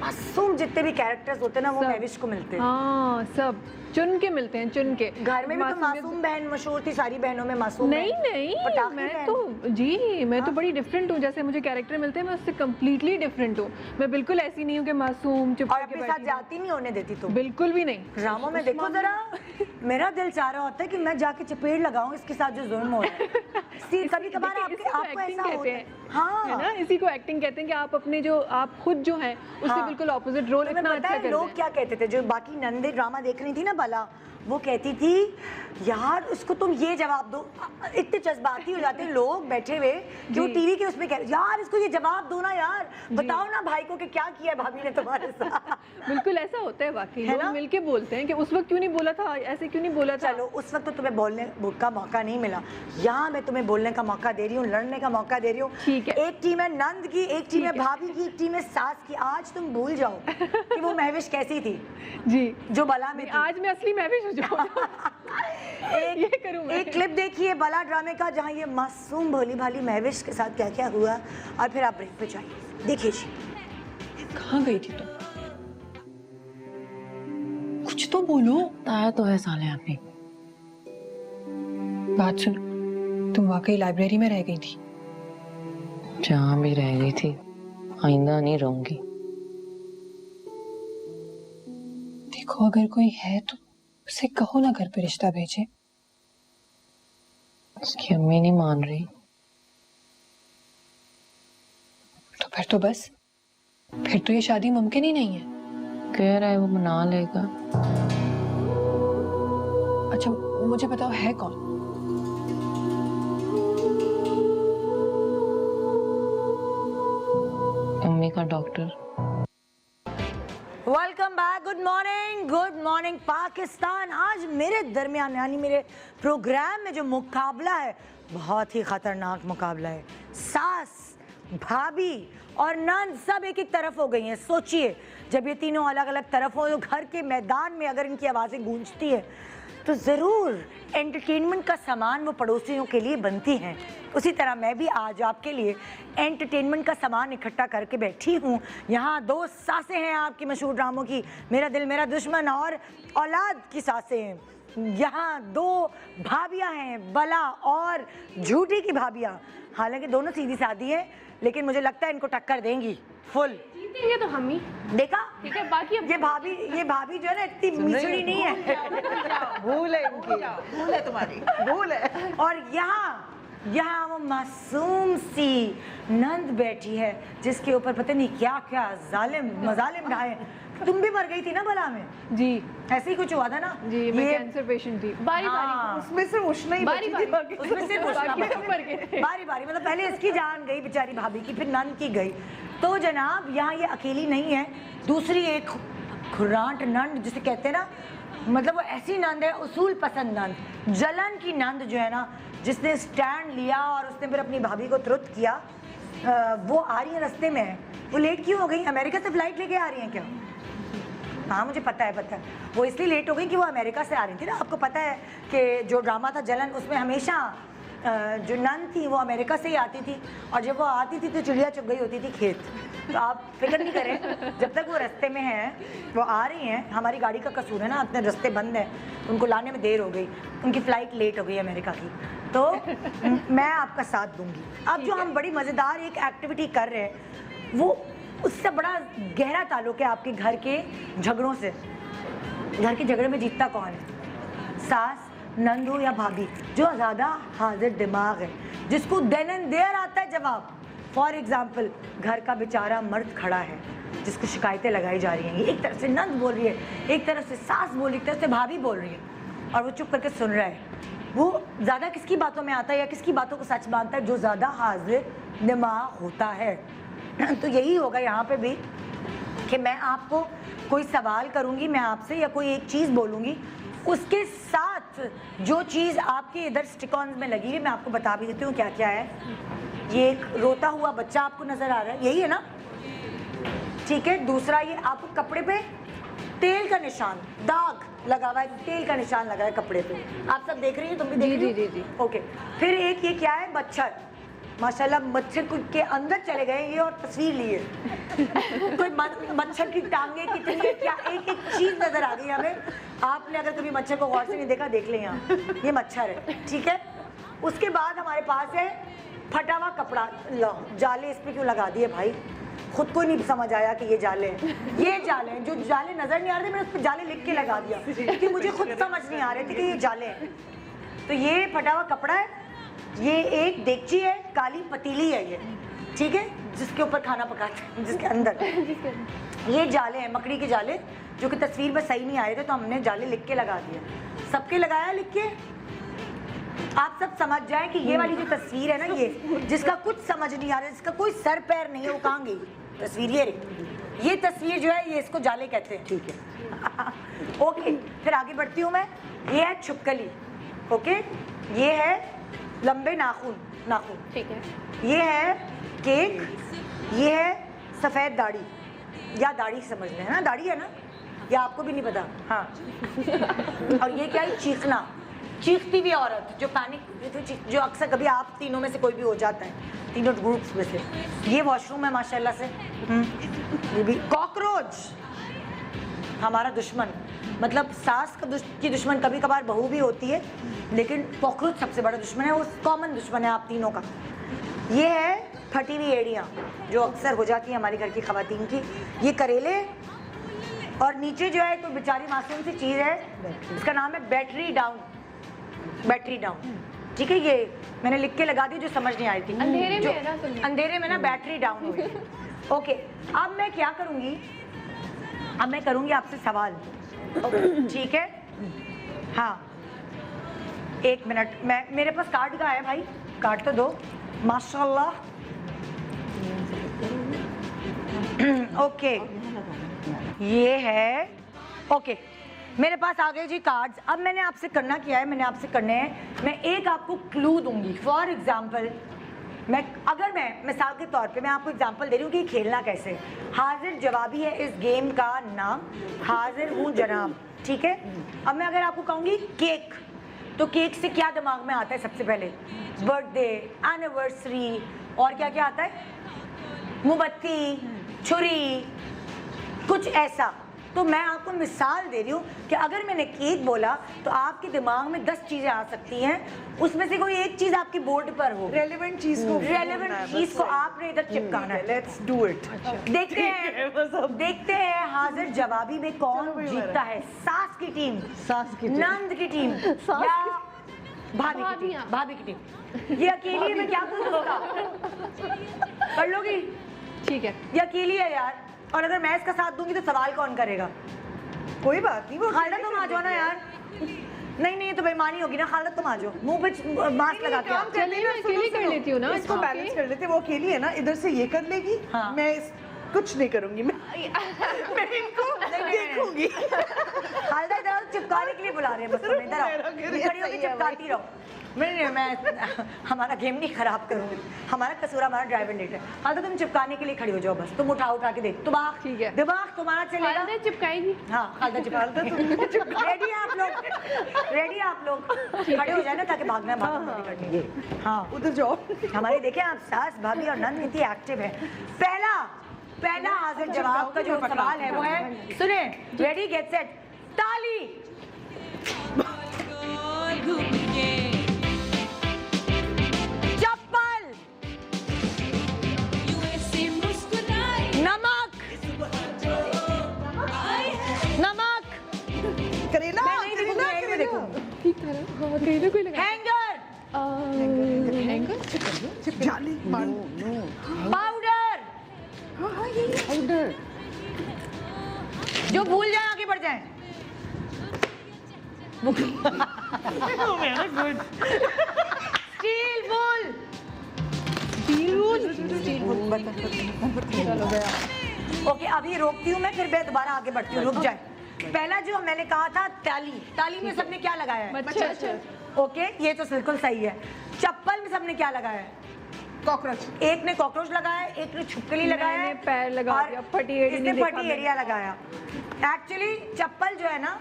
मासूम जितने भी कैरेक्टर्स होते हैं ना वो सब। महविश को मिलते हैं। हाँ सब चुन के मिलते हैं, चुन के। घर में भी तो मासूमियत- मासूम बहन मशहूर थी, सारी बहनों में मासूम नहीं बहन। नहीं, पटाखी मैं बहन। तो जी मैं तो बड़ी डिफरेंट हूँ। जैसे मुझे कैरेक्टर मिलते हैं मैं उससे कम्प्लीटली डिफरेंट हूँ। मैं बिल्कुल ऐसी नहीं हूँ कि मासूम चुप और करके अपने साथ बैठी हूँ। जाती नहीं होने देती तुम। बिल्कुल भी नहीं। ड्रामों में देखो जरा, मेरा दिल चाह रहा होता है कि मैं जाके चपेट लगाऊं इसके साथ जो जुल्म हो रहा है। कभी कभार देखिए, आपको इसी ऐसा को acting होता कहते है। हैं। हाँ है ना, इसी को एक्टिंग कहते हैं कि आप अपने जो आप खुद जो हैं उससे हाँ। बिल्कुल ऑपोजिट रोल तुम्हें इतना पता अच्छा है कर लोग रहे हैं। क्या कहते थे, जो बाकी नंदे ड्रामा देख रही थी ना बला, वो कहती थी यार उसको तुम ये जवाब दो। इतने जज्बाती हो जाते हैं लोग बैठे हुए कि वो जी। टीवी के उसमें कह रहे यार इसको ये जवाब दो ना यार, बताओ ना भाई को कि क्या किया है भाभी ने तुम्हारे साथ। बिल्कुल ऐसा होता है वाकई। है ना? लोग मिलके बोलते हैं कि उस वक्त क्यों नहीं बोला था, ऐसे क्यों नहीं बोला था। चलो उस वक्त तो तुम्हें बोलने का मौका नहीं मिला, यहाँ मैं तुम्हें बोलने का मौका दे रही हूँ, लड़ने का मौका दे रही हूँ। ठीक है। एक टीम है नंद की, एक टीम है ठीक है। भाभी की, एक टीम है सास की। आज तुम भूल जाओ कि वो महविश कैसी थी जी जो बला में थी। आज मैं असली महविश हो जाऊँ। ये करूँ मैं। एक क्लिप देखिए बला ड्रामे का जहाँ ये मासूम भोली भाली महविश के साथ क्या क्या हुआ, और फिर आप ब्रेक पे जाइए। देखिए जी। कहाँ गई थी तुम? कुछ तो बोलो। आया तो है साले आपने। बात सुन, तुम वाकई लाइब्रेरी में रह गई थी? जहाँ भी रह गई थी, आइंदा नहीं रहूंगी। देखो अगर कोई है तो उसे कहो ना घर पे रिश्ता भेजे। उसकी अम्मी नहीं मान रही। तो फिर तो बस, फिर तो ये शादी मुमकिन ही नहीं है। कह रहा है वो मना लेगा। अच्छा मुझे बताओ है कौन? अम्मी का doctor. Welcome back, good morning Pakistan. आज मेरे दरमियान यानी मेरे प्रोग्राम में जो मुकाबला है बहुत ही खतरनाक मुकाबला है। सास, भाभी और नंद सब एक एक तरफ हो गई हैं। सोचिए जब ये तीनों अलग अलग तरफ हो, तो घर के मैदान में अगर इनकी आवाज़ें गूंजती है तो ज़रूर एंटरटेनमेंट का सामान वो पड़ोसियों के लिए बनती हैं। उसी तरह मैं भी आज आपके लिए एंटरटेनमेंट का सामान इकट्ठा करके बैठी हूँ। यहाँ दो सासें हैं आपकी मशहूर ड्रामों की, मेरा दिल मेरा दुश्मन और औलाद की सासें हैं। यहाँ दो भाभियाँ हैं, बला और झूठी की भाभियाँ। हालांकि दोनों सीधी सादी हैं, लेकिन मुझे लगता है इनको टक्कर देंगी फुल। ये तो हम ही देखा? ठीक है, बाकी ये भाभी जो है ना इतनी मिसड़ी नहीं है। भूल है इनकी, भूल है तुम्हारी, भूल है। और यहाँ वो मासूम सी नंद बैठी है जिसके ऊपर पता नहीं क्या क्या मजालिम ढाए। तुम भी मर गई थी ना बला में? जी ऐसे ही कुछ हुआ था ना? जी मैं कैंसर पेशेंट थी। बारी हाँ। उसमें से उष्णा ही बारी बची थी, बाकी उसमें से कुछ ना बाकी बचा। सब मर गए थे। बारी मतलब पहले इसकी जान गई बेचारी भाभी की, फिर नंद की गई। तो जनाब यहाँ ये अकेली नहीं है, दूसरी एक खुरांट नंद जिसे कहते हैं ना, मतलब वो ऐसी नंद है उसूल पसंद नंद, जलन की नंद जो है ना, जिसने स्टैंड लिया और उसने फिर अपनी भाभी को तुरंत किया। वो आ रही है रास्ते में। वो लेट क्यों हो गई? अमेरिका से फ्लाइट लेके आ रही हैं क्या? हाँ मुझे पता है। वो इसलिए लेट हो गई कि वो अमेरिका से आ रही थी ना। आपको पता है कि जो ड्रामा था जलन, उसमें हमेशा जो नन थी वो अमेरिका से ही आती थी, और जब वो आती थी तो चिड़िया चुग गई होती थी खेत। तो आप फिक्र नहीं करें, जब तक वो रास्ते में हैं, वो आ रही हैं। हमारी गाड़ी का कसूर है ना, अपने रास्ते बंद है, उनको लाने में देर हो गई, उनकी फ़्लाइट लेट हो गई अमेरिका की। तो मैं आपका साथ दूंगी। अब जो हम बड़ी मज़ेदार एक एक्टिविटी कर रहे हैं, वो उससे बड़ा गहरा ताल्लुक है आपके घर के झगड़ों से। घर के झगड़े में जीतता कौन है? सास, नंदू या भाभी? जो ज़्यादा हाजिर दिमाग है, जिसको देन एंड देयर आता है जवाब। फॉर एग्जाम्पल, घर का बेचारा मर्द खड़ा है जिसको शिकायतें लगाई जा रही हैं। एक तरफ से नंद बोल रही है, एक तरफ से सास बोल रही है, एक तरफ से भाभी बोल रही है, और वो चुप करके सुन रहा है। वो ज़्यादा किसकी बातों में आता है या किसकी बातों को सच मानता है? जो ज़्यादा हाजिर दिमाग होता है। तो यही होगा यहाँ पे भी कि मैं आपको कोई सवाल करूँगी, मैं आपसे, या कोई एक चीज़ बोलूँगी, उसके साथ जो चीज़ आपके इधर स्टिकॉन्स में लगी हुई मैं आपको बता भी देती हूँ क्या क्या है। ये एक रोता हुआ बच्चा आपको नज़र आ रहा है, यही है ना? ठीक है। दूसरा, ये आपको कपड़े पे तेल का निशान, दाग लगा हुआ है, तेल का निशान लगा है कपड़े पे। आप सब देख रही हैं? तुम भी देख रही हो? जी। ओके। फिर एक ये क्या है? मच्छर। माशाल्लाह मच्छर के अंदर चले गए ये और तस्वीर लिए। कोई मच्छर की टांगे कितनी है क्या, एक एक चीज नजर आ गई हमें। आपने अगर कभी मच्छर को गौर से नहीं देखा देख लें, यहाँ ये मच्छर है, ठीक है। उसके बाद हमारे पास है फटा हुआ कपड़ा। लो जाले इस पे क्यों लगा दिए भाई, खुद को नहीं समझ आया कि ये जाले हैं। ये जाले हैं, जो जाले नजर नहीं आ रहे थे मैंने उस पर जाले लिख के लगा दिया क्योंकि मुझे खुद समझ नहीं आ रहे थे कि ये जाले हैं। तो ये फटा हुआ कपड़ा है, ये एक देगची है, काली पतीली है ये, ठीक है, जिसके ऊपर खाना पकाते हैं, जिसके अंदर ये जाले हैं, मकड़ी के जाले, जो कि तस्वीर में सही नहीं आए थे तो हमने जाले लिख के लगा दिए। सबके लगाया लिख के, आप सब समझ जाएं कि ये वाली जो तस्वीर है ना, ये जिसका कुछ समझ नहीं आ रहा, जिसका कोई सर पैर नहीं है, वो कहाँ गई तस्वीर? ये तस्वीर जो है ये इसको जाले कहते हैं, ठीक है। ओके, फिर आगे बढ़ती हूँ मैं। ये है छुपकली, ओके, ये है लंबे नाखून, ठीक है। ये है केक, ये है सफेद दाढ़ी, या दाढ़ी समझ लें, है ना, दाढ़ी है ना, या आपको भी नहीं पता? हाँ। और ये क्या है? चीखना, चीखती हुई औरत जो पैनिक, जो अक्सर कभी आप तीनों में से कोई भी हो जाता है, तीनों ग्रुप्स में से। ये वॉशरूम है माशाल्लाह से। ये भी कॉकरोच, हमारा दुश्मन, मतलब सास की दुश्मन कभी कभार बहू भी होती है, लेकिन कॉकरोच सबसे बड़ा दुश्मन है, वो कॉमन दुश्मन है आप तीनों का। ये है फटी हुई एड़ियाँ जो अक्सर हो जाती है हमारे घर की खवातीन की। ये करेले, और नीचे जो है कोई बेचारी मासूम सी चीज़ है, इसका नाम है बैटरी डाउन, बैटरी डाउन, ठीक है। ये मैंने लिख के लगा दी जो समझ नहीं आई थी, अंधेरे में है ना, सुनिए। अंधेरे में ना बैटरी डाउन हुई। ओके, अब मैं क्या करूँगी, अब मैं करूँगी आपसे सवाल, ठीक है। हाँ, एक मिनट, मैं मेरे पास कार्ड का है भाई, कार्ड तो दो माशाल्लाह। ओके, ये है, ओके, मेरे पास आ गए जी कार्ड्स। अब मैंने आपसे करना क्या है, मैंने आपसे करने हैं, मैं एक आपको क्लू दूंगी। फॉर एग्जाम्पल, अगर मैं मिसाल के तौर पे मैं आपको एग्जांपल दे रही हूँ कि खेलना कैसे। हाजिर जवाबी है इस गेम का नाम, हाजिर हूँ जनाब, ठीक है। अब मैं अगर आपको कहूँगी केक, तो केक से क्या दिमाग में आता है सबसे पहले? बर्थडे, एनिवर्सरी, और क्या क्या आता है? मोमबत्ती, छुरी, कुछ ऐसा। तो मैं आपको मिसाल दे रही हूँ कि अगर मैंने केक बोला तो आपके दिमाग में 10 चीजें आ सकती हैं, उसमें से कोई एक चीज आपकी बोर्ड पर हो, रेलेवेंट चीज को आपने इधर चिपकाना है। Let's do it. देखते हैं हाजिर जवाबी में कौन जीतता है, सास की टीम, नंद की टीम, या भाभी की टीम। ये अकेली है, मैं क्या पूछूं उसका? कर लोगी? ठीक है, ये अकेली है यार, और अगर मैं इसका साथ दूंगी तो सवाल कौन करेगा? कोई बात नहीं, वो खालिदा तुम आ जाओ ना यार। नहीं नहीं, ये तो बेईमानी होगी ना। खालिदा तुम आ जाओ, मुंह पे मास्क लगा के आओ। चलिए मैं अकेली कर लेती हूँ ना इसको बैलेंस कर लेते। वो अकेली है ना, इधर से ये कर लेगी, हाँ। मैं कुछ नहीं करूंगी, मैं इनको देखूंगी। खालिदा इधर चिपकाने के लिए बुला रहे हैं बस, तुम्हें इधर आओ, खड़ी होकर चिपकाती रहो। नहीं, मैं हमारा गेम नहीं खराब करूंगी, हमारा कसूर हमारा ड्राइव एंड डेट है। हाँ, तो तुम चिपकाने के लिए खड़ी हो जाओ बस, तुम उठा के देख, दिमाग, ठीक है, दिमाग तुम्हारा चलेगा। चिपकाएगी। हाँ, खालिदा चिपका। रेडी है आप लोग? रेडी है आप लोग? खड़े हो जाए ना ताकि भागना करनी है। हाँ, उधर जाओ। हमारे देखें आप सास, भाभी और नंद कितनी एक्टिव है। पहला हाजिर जवाब का जो सवाल है वो है, सुने, रेडी गेट सेट, ताली। चप्पल, नमक, करेला, हैंगर, पाउडर, जो भूल जाए आगे बढ़ जाए। स्टील वूल, ओके, अभी रोकती हूँ मैं, फिर मैं दोबारा आगे बढ़ती हूँ, रुक जाए। पहला जो मैंने कहा था ताली, ताली में सबने क्या लगाया है? मच्छर। ओके, ये तो बिल्कुल सही है। चप्पल में सबने क्या लगाया है? कॉकरोच। एक ने कॉकरोच लगाया, एक ने छिपकली लगाया, मैंने पैर लगा दिया, फटी एड़ी इसने नहीं फटी एड़िया लगाया। एक्चुअली चप्पल जो है ना,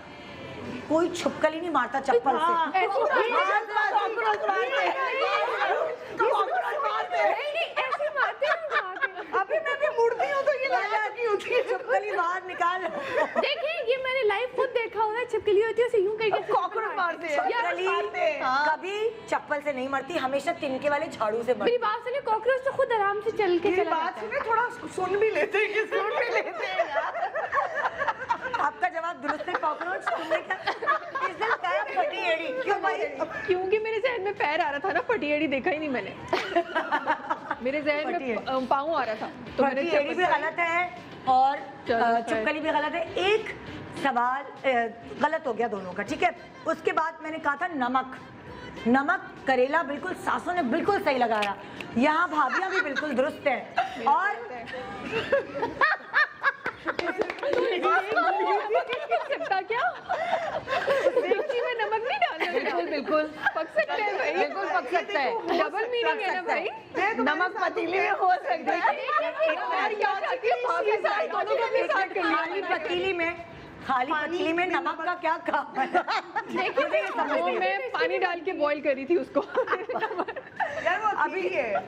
कोई छिपकली नहीं मारता चप्पल से। ऐसी अभी मैं भी मुड़ती हूँ तो ये लगा की होती है। छिपकली बाहर निकाल। देखिए ये मैंने लाइव खुद देखा हुआ है, छिपकली होती है उसे यूं करके कॉकरोच मारते हैं। छिपकली कभी चप्पल से नहीं मरती, हमेशा तिनके वाले झाड़ू से मेरी मरती। बात सुनिए, कॉकरोच तो खुद आराम से चल के मेरी चला बात जाता है। सुने, थोड़ा सुन भी लेते हैं कि सुन भी लेते हैं यार। आपका जवाब दुरुस्त है कॉकरोच। तुमने क्या इस दिन पैर फटी एड़ी क्यों भाई? क्योंकि मेरे जहन में पैर आ रहा था ना, फटी एड़ी देखा ही नहीं मैंने। मेरे जहन में पाँव आ रहा था तो मैंने फटी एड़ी भी गलत है और छिपकली भी गलत है। एक सवाल गलत हो गया दोनों का, ठीक है। उसके बाद मैंने कहा था नमक। नमक करेला बिल्कुल सासों ने बिल्कुल सही लगाया। यहाँ भाभियाँ भी बिल्कुल दुरुस्त है। और सकता क्या? सब्जी में नमक नहीं डालना। बिल्कुल बिल्कुल पक सकता है भाई, बिल्कुल पक सकता है। डबल मीनिंग है ना भाई, नमक पतीले में हो सकता है। खाली पतीली में नमक का क्या काम है? देखिए वो मैं पानी डाल के बॉईल करी थी उसको।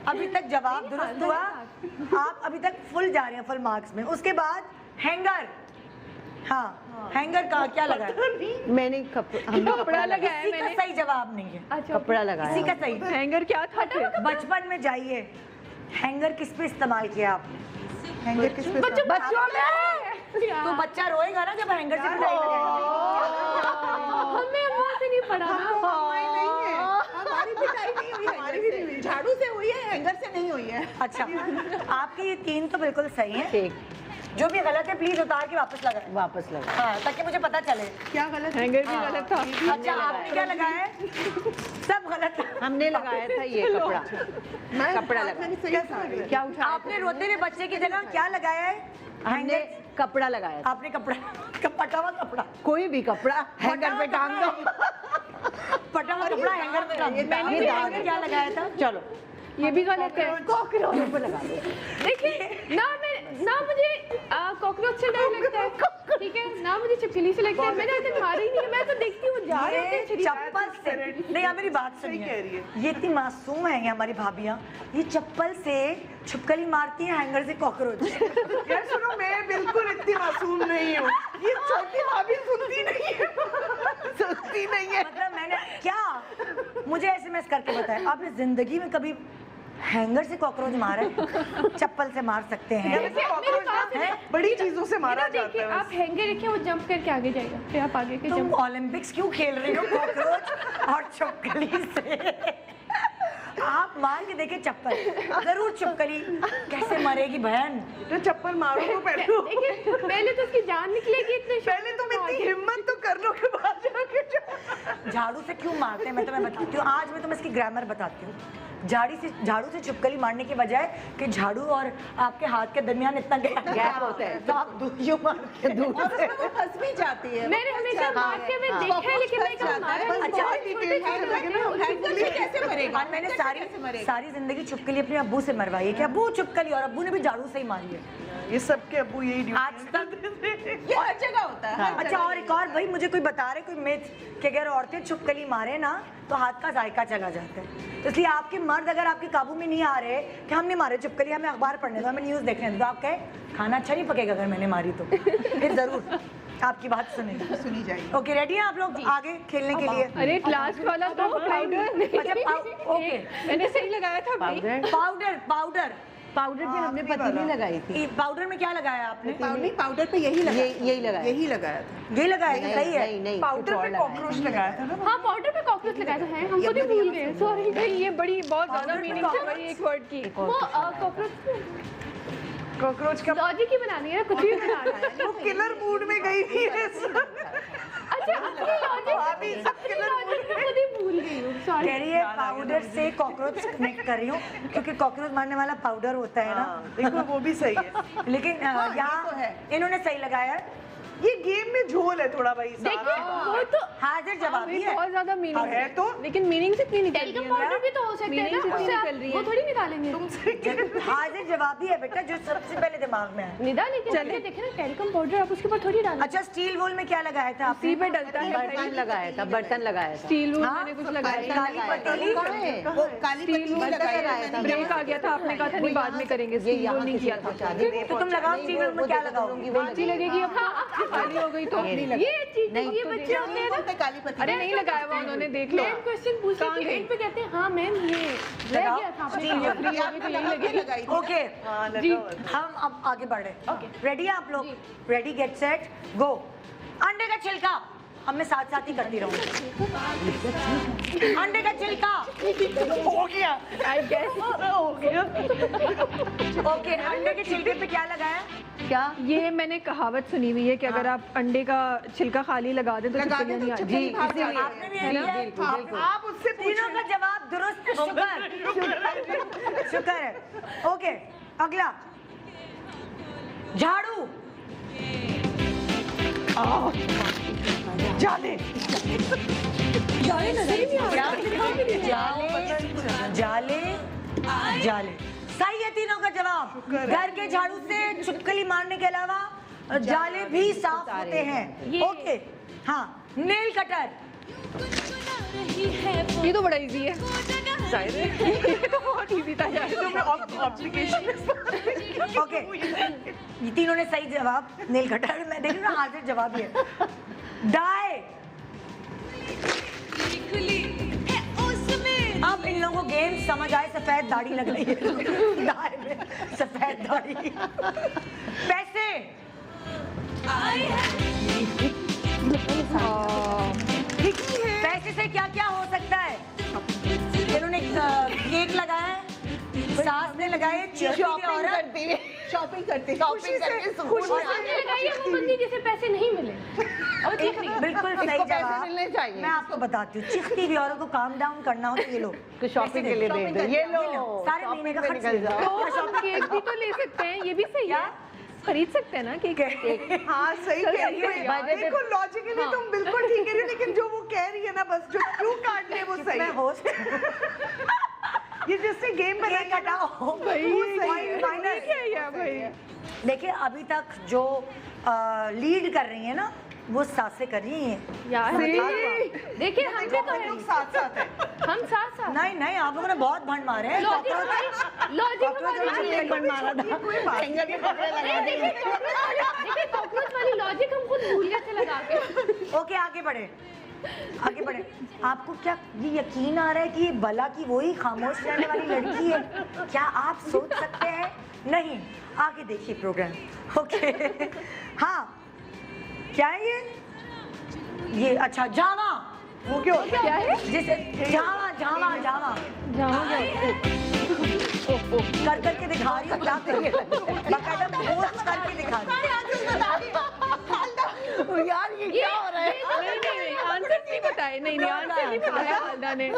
अभी तक जवाब दुरुस्त हुआ। आप अभी तक फुल जा रहे हैं, फुल मार्क्स में। उसके बाद हैंगर। हाँ, हैंगर का क्या लगा? मैंने कपड़ा लगाया किसी का मैंने। सही जवाब नहीं है। अच्छा कपड़ा लगाया। किसी का सही। हैंगर क्या था? बचपन में जाइए, हैंगर किस पे इस्तेमाल किया आपने? हैंगर किस पे? बच्चों में तो बच्चा रोएगा ना जब हैंगर से पिटाई लगेगी। हमें अम्मा से नहीं पढ़ा ना। हमारी पिटाई नहीं हुई, हमारी भी नहीं हुई। झाड़ू से हुई है, हैंगर से नहीं हुई है। अच्छा, आपकी ये 3 तो बिल्कुल सही है। ठीक, जो भी गलत है प्लीज उतार के वापस लगाएं। वापस लगा। हाँ, ताकि मुझे पता चले। क्या गलत है? हैंगर भी गलत था। अच्छा, आपने क्या लगाया है? सब गलत है। हमने लगाया था ये कपड़ा। कपड़ा लगा। मैंने सही कहा। क्या उठा? आपने रोते हुए बच्चे की जगह क्या लगाया है? हमने कपड़ा लगाया था। आपने कपड़ा, पटा हुआ कपड़ा, कोई भी कपड़ा हैंगर पे टांग दो। पटा हुआ कपड़ा हैंगर पे टांग दो। मैंने आपने क्या लगाया था? चलो ये भी गलत है। कॉकरोच पे लगा दो। देखिए ना मुझे कॉकरोच से डर लगता है, ठीक है, ना मुझे छिपकली से लगता है। मैंने आज तक मारा ही नहीं है। मैं तो देखती हूँ जा रहे ये हैं चप्पल से नहीं, आप मेरी बात कह सुनिए। रही है। ये इतनी मासूम है ये हमारी भाभियाँ, ये चप्पल से छिपकली मारती हैं, हैंगर से कॉकरोच। यार सुनो, मैं बिल्कुल इतनी मासूम नहीं हूँ। ये छोटी भाभी सुनती नहीं है। सुनती नहीं है। मतलब मैंने क्या, मुझे एसएमएस करके बताया, आपने जिंदगी में कभी हैंगर से कॉकरोच मारा है? चप्पल से मार सकते हैं। बड़ी चीजों से मारा जाता देखिए है। आप हैंगर रखिए, वो जंप करके आगे जाएगा, फिर आप आगे के तुम जंप। ओलंपिक्स क्यों खेल रही हो कॉकरोच और छिपकली से? आप मार के देखिए चप्पल, जरूर छिपकली कैसे मरेगी बहन। तो चप्पल मारो तो पहले। देखिए पहले तो उसकी जान निकलेगी, इतने पहले तुम इतनी हिम्मत तो कर लो कि बाद जाके झाड़ू से क्यों मारते हैं मैं तुम्हें बताती हूँ। आज मैं तुम्हें इसकी ग्रामर बताती हूँ। झाड़ू से छिपकली मारने के बजाय कि झाड़ू और आपके हाथ के दरमियान इतना गैप होता है, तो आप यूं मारते हैं दूर से। वो फंस भी जाती है। मैंने हमेशा मारते हुए देखा है, लेकिन मैं कभी मारा नहीं। अच्छा, बहुत छोटे-छोटे कैसे मरेगा? और मैंने सारी जिंदगी छिपकली अपने अब्बू से मरवाई है कि अब्बू छिपकली, और अब्बू ने भी झाड़ू से ही मारी है ये सबके अब्बू यही ड्यूटी आज तक। ये हर जगह होता है। अच्छा, और एक और भाई मुझे कोई बता रहे, कोई मिथ कि अगर औरतें छिपकली मारे ना तो हाथ का जायका चला जाता है। तो इसलिए आपके मर्द अगर आपके काबू में नहीं आ रहे कि हम नहीं मारे छिपकली, हमें अखबार पढ़ने दो, हमें न्यूज़ देखने दो, तो आप कहें खाना अच्छा नहीं पकेगा अगर मैंने मारी तो। फिर जरूर आपकी बात सुनी जाएगी। ओके, रेडी हैं आप लोग आगे खेलने के लिए? अरे लास्ट वाला तो पाउडर। अच्छा, ओके, मैंने सही लगाया था भाई। पाउडर भी हमने पतीली लगाई थी। पाउडर में क्या लगाया आपने? पाउडर पे यही लगाया। यही लगाया। यही लगाया था। ये लगाया कि सही है? नहीं, पाउडर पे कॉकरोच लगाया था ना। हाँ, पाउडर पे कॉकरोच लगाया था, है, हम खुद ही भूल गए, सॉरी। नहीं, ये बड़ी बहुत ज्यादा मीनिंग है भाई एक वर्ड की। वो कॉकरोच का लॉजिक ही बनानी है ना, कुछ भी बनाना है। वो किलर मूड में गई थी। अच्छा, अपनी लॉजिक मैं खुद ही भूल गई हूँ, सॉरी। कह रही है पाउडर से कॉकरोच कनेक्ट कर रही हूँ क्योंकि कॉकरोच मारने वाला पाउडर होता है ना। देखो वो भी सही है। लेकिन यहाँ इन्होंने सही लगाया है। ये गेम में झोल है थोड़ा भाई साहब। देखिए वो तो हाजिर जवाबी है। बहुत ज्यादा मीनिंग है तो लेकिन मीनिंग से इतनी निकल रही टेलीकॉम है पाउडर भी तो हो सकता है Meaning ना, से उससे निकल रही वो है। थोड़ी निकालेंगे। हाजिर जवाबी है बेटा, जो सबसे पहले दिमाग में है। निदा लेकिन ये देखे ना टेलीकॉम पाउडर आप उसके ऊपर थोड़ी डालें। अच्छा, स्टील वोल में क्या लगाया था आपने? सी पे डलता है बर्तन लगाया था, बर्तन लगाया था। स्टील वूल हाँ? मैंने कुछ लगाया था काली पतीली? वो काली पत्ती लगाया था। ब्रेक आ गया था, आपने कहा था नहीं बाद में करेंगे, स्टील वूल नहीं किया था। तो तुम लगाओ स्टील वोल में, क्या लगाओगी? अच्छी लगेगी अब खाली हो गई तो ये चीज ये बच्चे होते हैं ना, काली पत्ती अरे नहीं लगाया हुआ उन्होंने, देख लो मैम क्वेश्चन पूछ कहाँ रही थी, गई? एंड पे कहते हैं हाँ मैम ये रह गया था आपने कहा। फ्री होगी तो यही लगेगी। ओके, हाँ, जी। हम अब आगे बढ़ रहे हैं। रेडी है आप लोग? रेडी, गेट सेट, गो। अंडे का छिलका, अब मैं साथ साथ ही करती रहूंगी। अंडे का छिलका हो गया। आई गेस हो गया। ओके, अंडे के छिलके पे क्या लगाया? क्या? ये मैंने कहावत सुनी हुई है कि अगर आप अंडे का छिलका खाली लगा दें तो छिपकलियां नहीं आती। जी, इसीलिए। आपने भी यही है? आप उससे तीनों का जवाब दुरुस्त, शुक्र शुक्र है। ओके, अगला झाड़ू। जाले जाले जाले सही है तीनों का जवाब। घर के झाड़ू से छिपकली मारने के अलावा जाले भी साफ होते हैं। ओके, हाँ, नेल कटर। ये तो बड़ा इजी है, ये तो बहुत इजी था यार। ओके, ये तीनों ने सही जवाब, नेल कटर। मैं देख रही हूँ ना, हाजिर जवाब ही है। डाई। अब इन लोगों को गेम समझ आए, सफेद दाढ़ी लग रही है डाई में, सफेद दाढ़ी। पैसे। पैसे से क्या क्या हो सकता है? इन्होंने केक लगाया है, सास ने लगाए, शॉपिंग करती आपने लगाई है वो बंदी जिसे पैसे नहीं मिले और ठीक नहीं। बिल्कुल सही पैसे जवाब। मिलने चाहिए। मैं आपको बताती हूँ, चिखती हुई औरत को काम डाउन करना हो तो ये लो, तो शॉपिंग के लिए दे दो, ये लो, सारे महीने का शॉपिंग खर्च पे ले निकल जाओ। तो केक भी तो ले सकते हैं, ये भी सही है, खरीद सकते हैं ना केक। हाँ सही कह रही है। देखो लॉजिकली तुम बिल्कुल ठीक कह रही हो, लेकिन जो वो कह रही है ना, बस जो क्यों काट ले वो सही मैं है। होस्ट ये जिससे गेम केक बनाया कटाओ भाई वो सही है। माइनस। क्या है भाई? देखिए, अभी तक जो लीड कर रही है ना, वो सासें कर रही हैं। यार देखिए हम भी तो हम लोग साथ साथ हैं। हम साथ साथ नहीं नहीं, आप लोगों ने बहुत भंड मारे हैं। लॉजिक हमारी देखिए कॉकरोच वाली लॉजिक हम खुद भूल गए थे लगा के। ओके, आगे बढ़े, आगे बढ़े। आपको क्या ये यकीन आ रहा है कि ये बला की वही खामोश रहने वाली लड़की है? क्या आप सोच सकते हैं? नहीं, आगे देखिए प्रोग्राम। ओके, हाँ, क्या है ये? अच्छा, जावा। वो क्यों? क्या है? जिसे जावा जावा जावा कर करके दिखा रही हूँ, क्या करें? बाकायदा पोस्ट करके दिखा रही हूँ। यार ये क्या हो रहा है? नहीं आंसर नहीं बताए, नहीं आंसर नहीं बताया हालदा ने।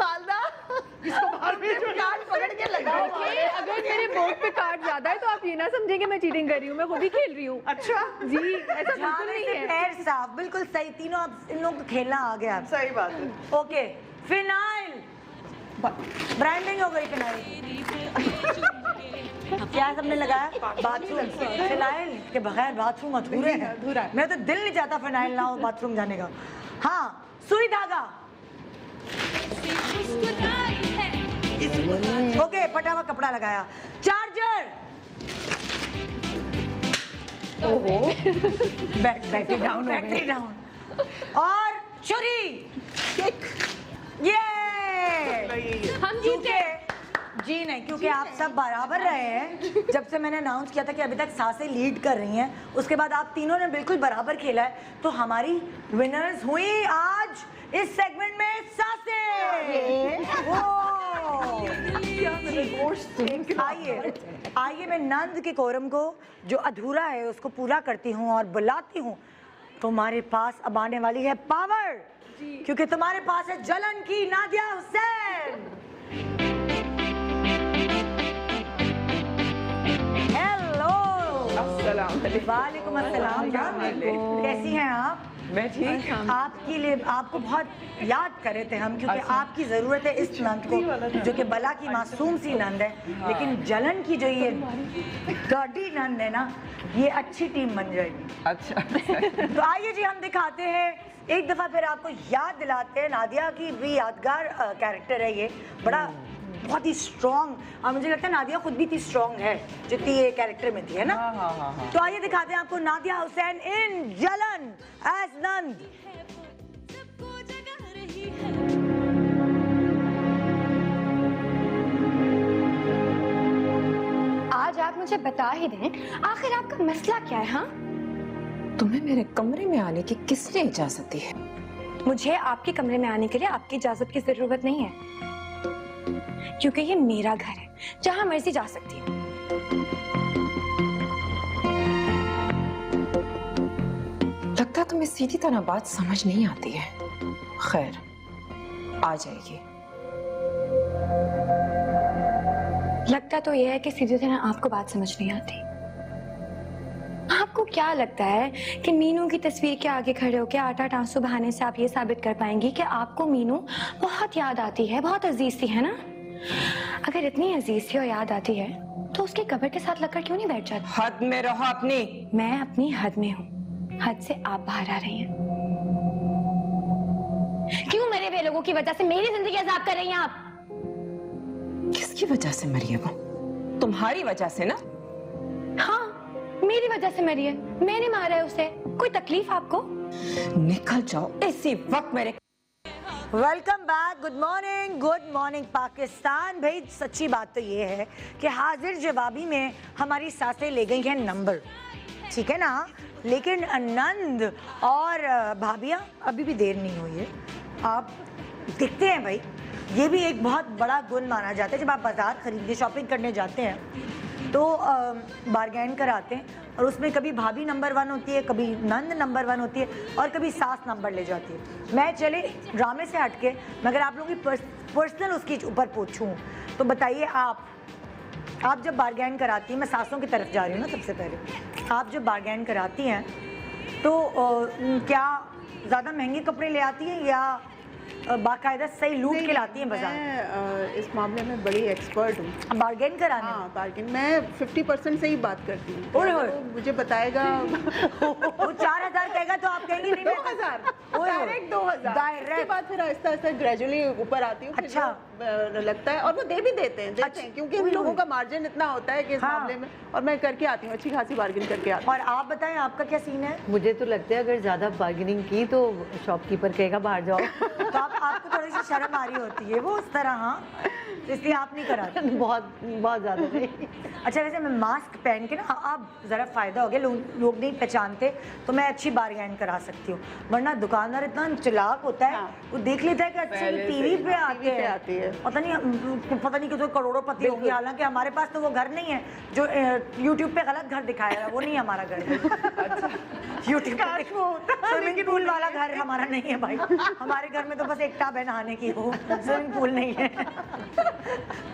पकड़ के लगाओ। देखिए, अगर मेरे बोर्ड पे कार्ड ज्यादा है तो आप ये ना समझे कि मैं चीटिंग कर रही हूँ, मैं खुद ही खेल रही हूँ। अच्छा जी, ऐसा बिल्कुल जावे नहीं से है। पैर साफ, बिल्कुल सही। तीनों आप इन लोगों को खेलना आ गया। सही बात है। Okay, phenyl. ब्रांडिंग हो गई फिनाइल। क्या सबने लगाया? बाथरूम। फिनाइल के बगैर बाथरूम अधूरे हैं। मेरा तो दिल नहीं चाहता फिनाइल ना हो बाथरूम जाने का। हाँ, सुई धागा। ओके, फटा हुआ कपड़ा लगाया। Charger. Battery down, battery down. और छुरी। ये हम जीते। जी नहीं, क्योंकि आप सब बराबर रहे हैं। जब से मैंने अनाउंस किया था कि अभी तक सासें लीड कर रही हैं, उसके बाद आप तीनों ने बिल्कुल बराबर खेला है, तो हमारी विनर्स हुई आज इस सेगमेंट में सासें। आइए आइए, मैं नंद के कोरम को जो अधूरा है उसको पूरा करती हूँ और बुलाती हूँ। तुम्हारे पास अब आने वाली है पावर, क्योंकि तुम्हारे पास है जलन की नादिया हुसैन। हेलो, वालेकुम अस्सलाम। कैसी हैं आप? मैं ठीक। आपके लिए आपको बहुत याद कर रहे थे हम, क्योंकि आपकी ज़रूरत है इस नंद को जो कि बला की मासूम सी नंद है, लेकिन जलन की जो ये डर्टी नंद है ना, ये अच्छी टीम बन जाएगी। अच्छा तो आइए जी हम दिखाते हैं एक दफ़ा फिर आपको याद दिलाते हैं। नादिया की भी यादगार कैरेक्टर है ये, बड़ा बहुत ही स्ट्रॉन्ग, और मुझे लगता है नादिया खुद भी इतनी स्ट्रॉन्ग है जितनी ये कैरेक्टर में थी, है ना? हाँ। तो आइए दिखाते हैं आपको नादिया हुसैन इन जलन एज नंद। आज आप मुझे बता ही दें, आखिर आपका मसला क्या है? हाँ, तुम्हें मेरे कमरे में आने की किसने इजाजत दी है? मुझे आपके कमरे में आने के लिए आपकी इजाजत की जरूरत नहीं है, क्योंकि ये मेरा घर है, जहां मर्जी जा सकती हूँ। लगता तुम्हें सीधी तरह बात समझ नहीं आती है। खैर, आ जाएगी। लगता तो यह है कि सीधी तरह आपको बात समझ नहीं आती। आपको क्या लगता है कि मीनू की तस्वीर के आगे खड़े होकर आटा आंसू बहाने से आप ये साबित कर पाएंगी कि आपको मीनू बहुत याद आती है, बहुत अजीज थी, है ना? अगर इतनी अजीज थी और याद आती है तो उसके कब्र के साथ लगकर क्यों नहीं बैठ जाती? हद में रहो अपनी। मैं अपनी हद में हूँ, हद से आप बाहर आ रही हैं। क्यों मेरे वे लोगों की वजह से मेरी जिंदगी अजाब कर रही हैं आप? किसकी वजह से मरी है वो? तुम्हारी वजह से ना? हाँ, मेरी वजह से मरी है, मैंने मारा है उसे। कोई तकलीफ आपको? निकल जाओ इसी वक्त मेरे। Welcome back. Good morning Pakistan. भाई सच्ची बात तो ये है कि हाजिर जवाबी में हमारी सासें ले गई हैं नंबर, ठीक है ना? लेकिन नंद और भाभियाँ अभी भी देर नहीं हुई है। आप देखते हैं भाई, ये भी एक बहुत बड़ा गुण माना जाता है। जब आप बाज़ार खरीदने शॉपिंग करने जाते हैं तो बारगेन कराते हैं, और उसमें कभी भाभी नंबर 1 होती है, कभी नंद नंबर 1 होती है, और कभी सास नंबर ले जाती है। मैं चले ड्रामे से हट के, मगर आप लोगों की पर्सनल उसके ऊपर पूछूं तो बताइए, आप जब बारगेन कराती हैं, मैं सासों की तरफ जा रही हूँ ना सबसे पहले, आप जब बारगेन कराती हैं तो क्या ज़्यादा महंगे कपड़े ले आती हैं या बाकायदा सही लूट के लाती हैं बाजार? मैं इस मामले में बड़ी एक्सपर्ट हूँ बार्गेन कराने। हाँ, बार्गेन मैं 50% से ही बात करती हूँ। ओए होए। वो मुझे बताएगा वो 4000 कहेगा तो आप कहेंगे नहीं 2000, डायरेक्ट 2000। उसके बाद फिर आहिस्ता आहिस्ता ग्रेजुअली ऊपर आती हूँ। अच्छा। लगता है, और वो दे भी देते हैं, क्योंकि इन लोगों का मार्जिन इतना होता है कि इस मामले में, और मैं करके आती हूँ, अच्छी खासी बार्गेन करके आती हूँ। और आप बताएं आपका क्या सीन है? मुझे तो लगता है अगर ज्यादा बार्गेनिंग की तो शॉपकीपर कहेगा बाहर जाओ। तो आपको थोड़ी सी शर्म आ रही होती है वो उस तरह, हाँ, इसलिए आप नहीं कराते? बहुत ज्यादा नहीं। अच्छा, वैसे मैं मास्क पहन के ना, आप ज़रा फ़ायदा हो गया, लोग नहीं पहचानते तो मैं अच्छी बारगेन करा सकती हूँ, वरना दुकानदार इतना चालाक होता है, वो देख लेता है कि अच्छा टीवी पे आते हैं, पता नहीं कि तो करोड़ोंपति होंगे, हालांकि हमारे पास तो वो घर नहीं है जो यूट्यूब पे गलत घर दिखाया है, वो नहीं हमारा घर है। यूट्यूब पे स्विमिंग पूल वाला घर हमारा नहीं है भाई, हमारे घर में तो बस एक टब है नहाने की, वो स्विमिंग पूल नहीं है।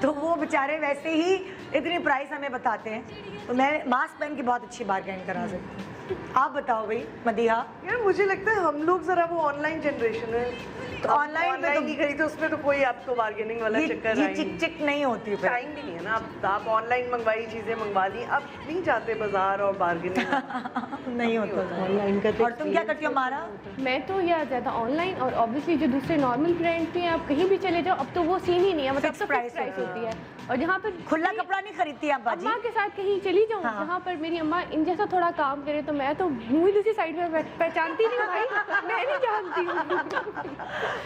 तो वो बेचारे वैसे ही इतनी प्राइस हमें बताते हैं, तो मैं मास्क पहन के बहुत अच्छी बारगेन करा सकती हूँ। आप बताओ भाई मदीहा। यार मुझे लगता है हम लोग जरा वो ऑनलाइन जनरेशन है, तो ऑनलाइन में तो नहीं खरीदते, उसमें तो कोई आपको बार्गेनिंग वाला चक्कर ये चिक चिक नहीं होती, टाइम भी नहीं है ना। आप ऑनलाइन मंगवाई चीजें मंगवा ली, अब नहीं जाते बाजार और बार्गेनिंग नहीं होता ऑनलाइन का। और तुम क्या करती हो हमारा? मैं तो यार ज्यादा ऑनलाइन, और ऑब्वियसली जो दूसरे नॉर्मल ब्रांड हैं आप कहीं भी चले जाओ, अब तो वो सीन ही नहीं है, मतलब तो प्राइस प्राइस होती है। और जहाँ पर खुला कपड़ा नहीं खरीदती आप बाजी? अम्मा के साथ कहीं चली जाऊँ, हाँ। जहाँ पर मेरी अम्मा इन जैसा थोड़ा काम करे, तो मैं तो मुंह दूसरी साइड में पहचानती नहीं हूँ भाई, मैं नहीं जानती हूँ।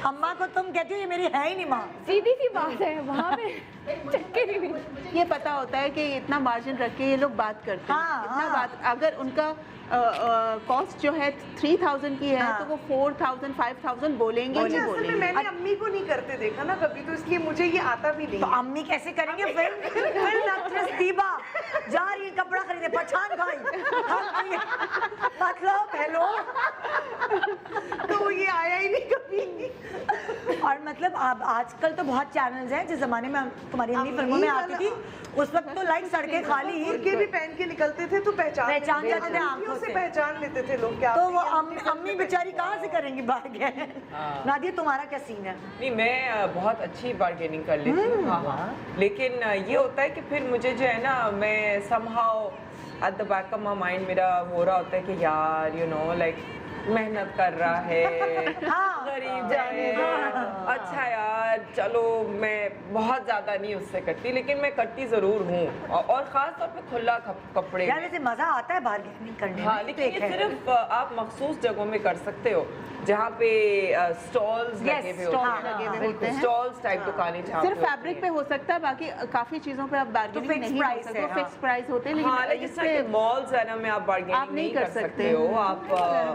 अम्मा को तुम कहती हो ये मेरी है ही नहीं माँ, सीधी सी बात है, वहाँ पे चक्कर ही नहीं। ये पता होता है कि इतना मार्जिन रख के ये लोग बात करते हैं। हाँ, इतना हाँ। बात, अगर उनका कॉस्ट जो है 3000 की है, हाँ। तो वो 4000 5000 बोलेंगे ही असल में बोलेंगे। मैंने अम्मी को नहीं करते देखा ना कभी, तो इसलिए मुझे ये आता भी नहीं तो है। अम्मी कैसे करेंगे? फिल्म एक्ट्रेस दीबा जा रही है कपड़ा खरीदे, पठान भाई मतलब हेलो, तो ये आया ही नहीं कभी। और मतलब आजकल तो बहुत चैनल्स हैं। जिस जमाने में तुम्हारी अम्मी फिल्मों में आती थी उस वक्त तो लाइक सड़कें खाली, बुर्के भी पहन के निकलते थे तो पहचान जाते थे आंखों से, पहचान लेते थे लोग। क्या तो वो अम्मी बेचारी कहाँ से करेंगी बार्गेन। नादिया तुम्हारा क्या सीन है? नहीं, मैं बहुत अच्छी बार्गेनिंग कर लेती हूँ, हाँ, लेकिन ये होता है कि फिर मुझे जो है ना, मैं somehow at the back of my mind मेरा हो रहा होता है कि यार यू नो लाइक मेहनत कर रहा है, गरीब है, अच्छा यार चलो, मैं बहुत ज्यादा नहीं उससे करती, लेकिन मैं करती जरूर हूँ, और खास तौर पे खुला कपड़े यार वैसे मजा आता है बार्गेनिंग करने हाँ, में। लेकिन ये सिर्फ आप मखसूस जगहों में कर सकते हो जहाँ पे स्टॉल्स लगे हुए होते हैं, स्टॉल्स टाइप दुकानें जहाँ सिर्फ पे फैब्रिक पे हो सकता है, बाकी काफी चीजों पे आप बार्गेनिंग fixed नहीं कर price सकते, है, फिक्स प्राइस होते हैं, हाँ, लेकिन जिस तरह के मॉल्स है ना में आप बार्गेनिंग नहीं कर सकते हो, आप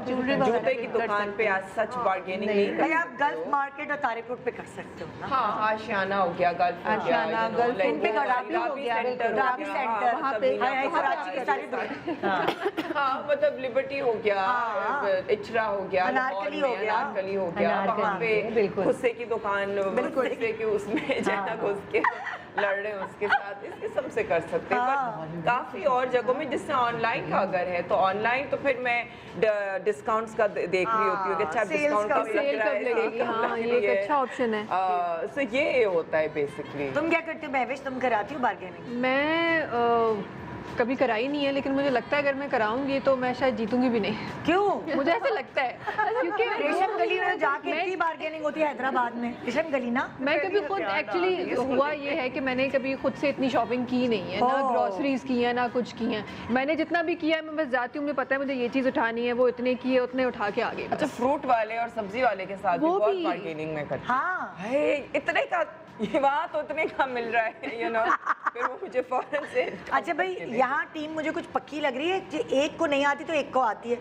जूते की दुकान पे आज सच बार्गेनिंग नहीं कर भाई आप सकते गल्फ हो। मार्केट और तारिक रोड पे कर सकते हो ना। हाँ, आशियाना हो गया, गल्फ हो गया, आशियाना, गल्फ like पे राबी हो गया, सेंटर राबी सेंटर, वहाँ पे कराची के सारे दुकान। हाँ, मतलब लिबर्टी हो गया, इचरा हो गया, अनारकली लाहौर हो में गया। अनारकली हो गया, वहाँ पे खुस्से की दुकान, खुस्से के उसमें जाना घुस के लड़ रहे हैं उसके साथ, इस किस्म से कर सकते हैं। बट काफी और जगहों में जिससे ऑनलाइन का अगर है तो ऑनलाइन तो फिर मैं डिस्काउंट्स का देख रही होती हूँ कि अच्छा डिस्काउंट कब लग रहा है, लगेगी, हाँ, ये एक अच्छा ऑप्शन है। सो ये होता है बेसिकली। तुम क्या करती हो महविश, तुम कराती हो बार्गेनिंग? मैं कभी कराई नहीं है, लेकिन मुझे लगता है अगर मैं कराऊंगी तो मैं शायद जीतूंगी भी नहीं। क्यों? मुझे ऐसे लगता है क्योंकि रेशम गली में जाके इतनी बार्गेनिंग होती है हैदराबाद में, रेशम गली ना। मैं कभी खुद एक्चुअली हुआ ये है कि मैंने कभी खुद से इतनी शॉपिंग की नहीं है, ना ग्रोसरीज की है ना कुछ की है। मैंने जितना भी किया है मैं बस जाती हूँ, मुझे पता है मुझे ये चीज़ उठानी है, वो इतने की है उतने उठा के आगे। अच्छा, फ्रूट वाले और सब्जी वाले के साथ भी वो बहुत भी। बार्गेनिंग में करती हाँ है, इतने का ये वहाँ तो उतने का मिल रहा है, यू नो, फिर वो मुझे फौरन से। अच्छा भाई, यहाँ टीम मुझे कुछ पक्की लग रही है कि एक को नहीं आती तो एक को आती है।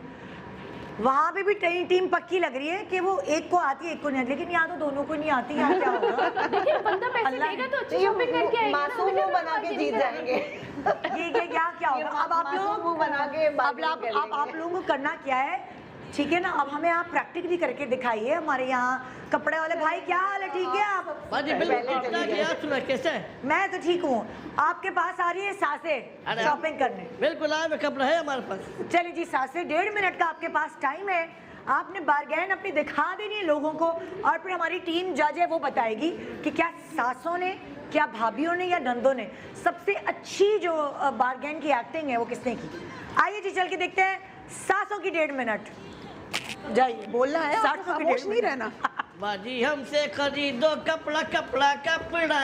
वहाँ पे भी टीम पक्की लग रही है कि वो एक को आती है एक को नहीं आती, लेकिन यहाँ तो दोनों को नहीं आती। यहाँ क्या होगा? देखिए बंदा पैसे देगा तो अच्छी शॉपिंग करके आएगा ना, मासूम मुंह बना के जीत जाएंगे। ये क्या होगा? अब आप लोग मुंह बना के अब आप लोगों को करना क्या है, ठीक है ना? अब हमें आप प्रैक्टिकली करके दिखाइए। हमारे यहाँ कपड़े वाले भाई, क्या हाल है? ठीक है आप? कैसे? मैं तो ठीक हूँ। आपके पास आ रही है सासे शॉपिंग करने? बिल्कुल, आज कपड़ा है हमारे पास। चलिए जी सासे, 1.5 मिनट का आपके पास टाइम है। आपने बार्गेन अपनी दिखा देनी है लोगों को, और फिर हमारी टीम जज है वो बताएगी कि क्या सासों ने, क्या भाभीयों ने या नंदों ने सबसे अच्छी जो बार्गेन की एक्टिंग है वो किसने की। आइए जी चल के देखते हैं सासों की 1.5 मिनट। जाइए, बोलना है, सासों की खामोश 1.5 नहीं मिनट। रहना। बाजी हमसे खरीदो कपड़ा कपड़ा कपड़ा,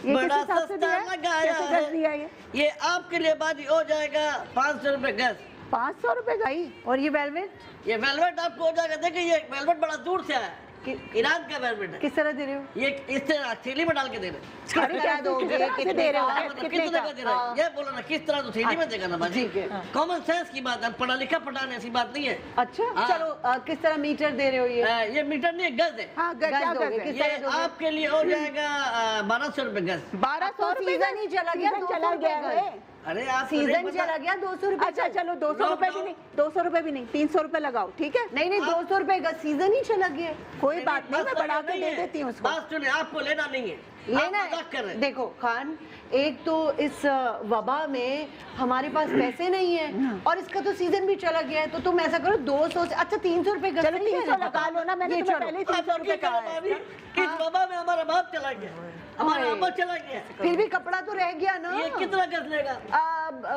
बड़ा सस्ता लगाया है। ये आपके लिए बाजी हो जाएगा 500 रुपए गज। 500 रुपए का ही। और ये वेलवेट? ये वेलवेट आपको हो जाएगा, देखिए ये वेलवेट बड़ा दूर से आया, ईरान का वेलवेट है। किस तरह दे रहे हो? ये इस तरह थैली में डाल के दे रहे। अरे क्या दोगे? कितने दे रहे हो? कितने का दे रहे हैं? ये बोलो ना, किस तरह तो थैली में देगा ना बाजी। कॉमन सेंस की बात है, पढ़ा लिखा पढ़ाने ऐसी बात नहीं है। अच्छा चलो, किस तरह मीटर दे रहे हो? ये मीटर नहीं है, गज है। हाँ, क्या दोगे? गज है? किस तरह ये दोगे? आपके लिए हो जाएगा 1200 रुपए गज। 1200 रुपए सीजन ही चला गया, चला गया है। अरे आप सीजन चला गया, 200 रुपए। अच्छा चलो, 200 रुपए भी नहीं, 200 रुपए भी नहीं, 300 रुपए लगाओ, ठीक है? नहीं 200 रुपए का सीजन ही चला गया। कोई बात नहीं, मैं बढ़ा के दे देती हूँ उसको। बात सुनिए, आपको लेना नहीं है, लेना आप मजाक कर रहे है। हैं। देखो खान, एक तो इस वबा में हमारे पास पैसे नहीं है, और इसका तो सीजन भी चला गया है, तो तुम ऐसा करो 200 से, अच्छा 300 रुपए चलो 300 लगा लो ना, मैंने तुम्हें पहले ही 300 रुपए कहा है। किस बाबा में हमारा बाप चला गया, हमारा अब्बा चला गया, फिर भी कपड़ा तो रह गया ना। ये कितना गज लेगा?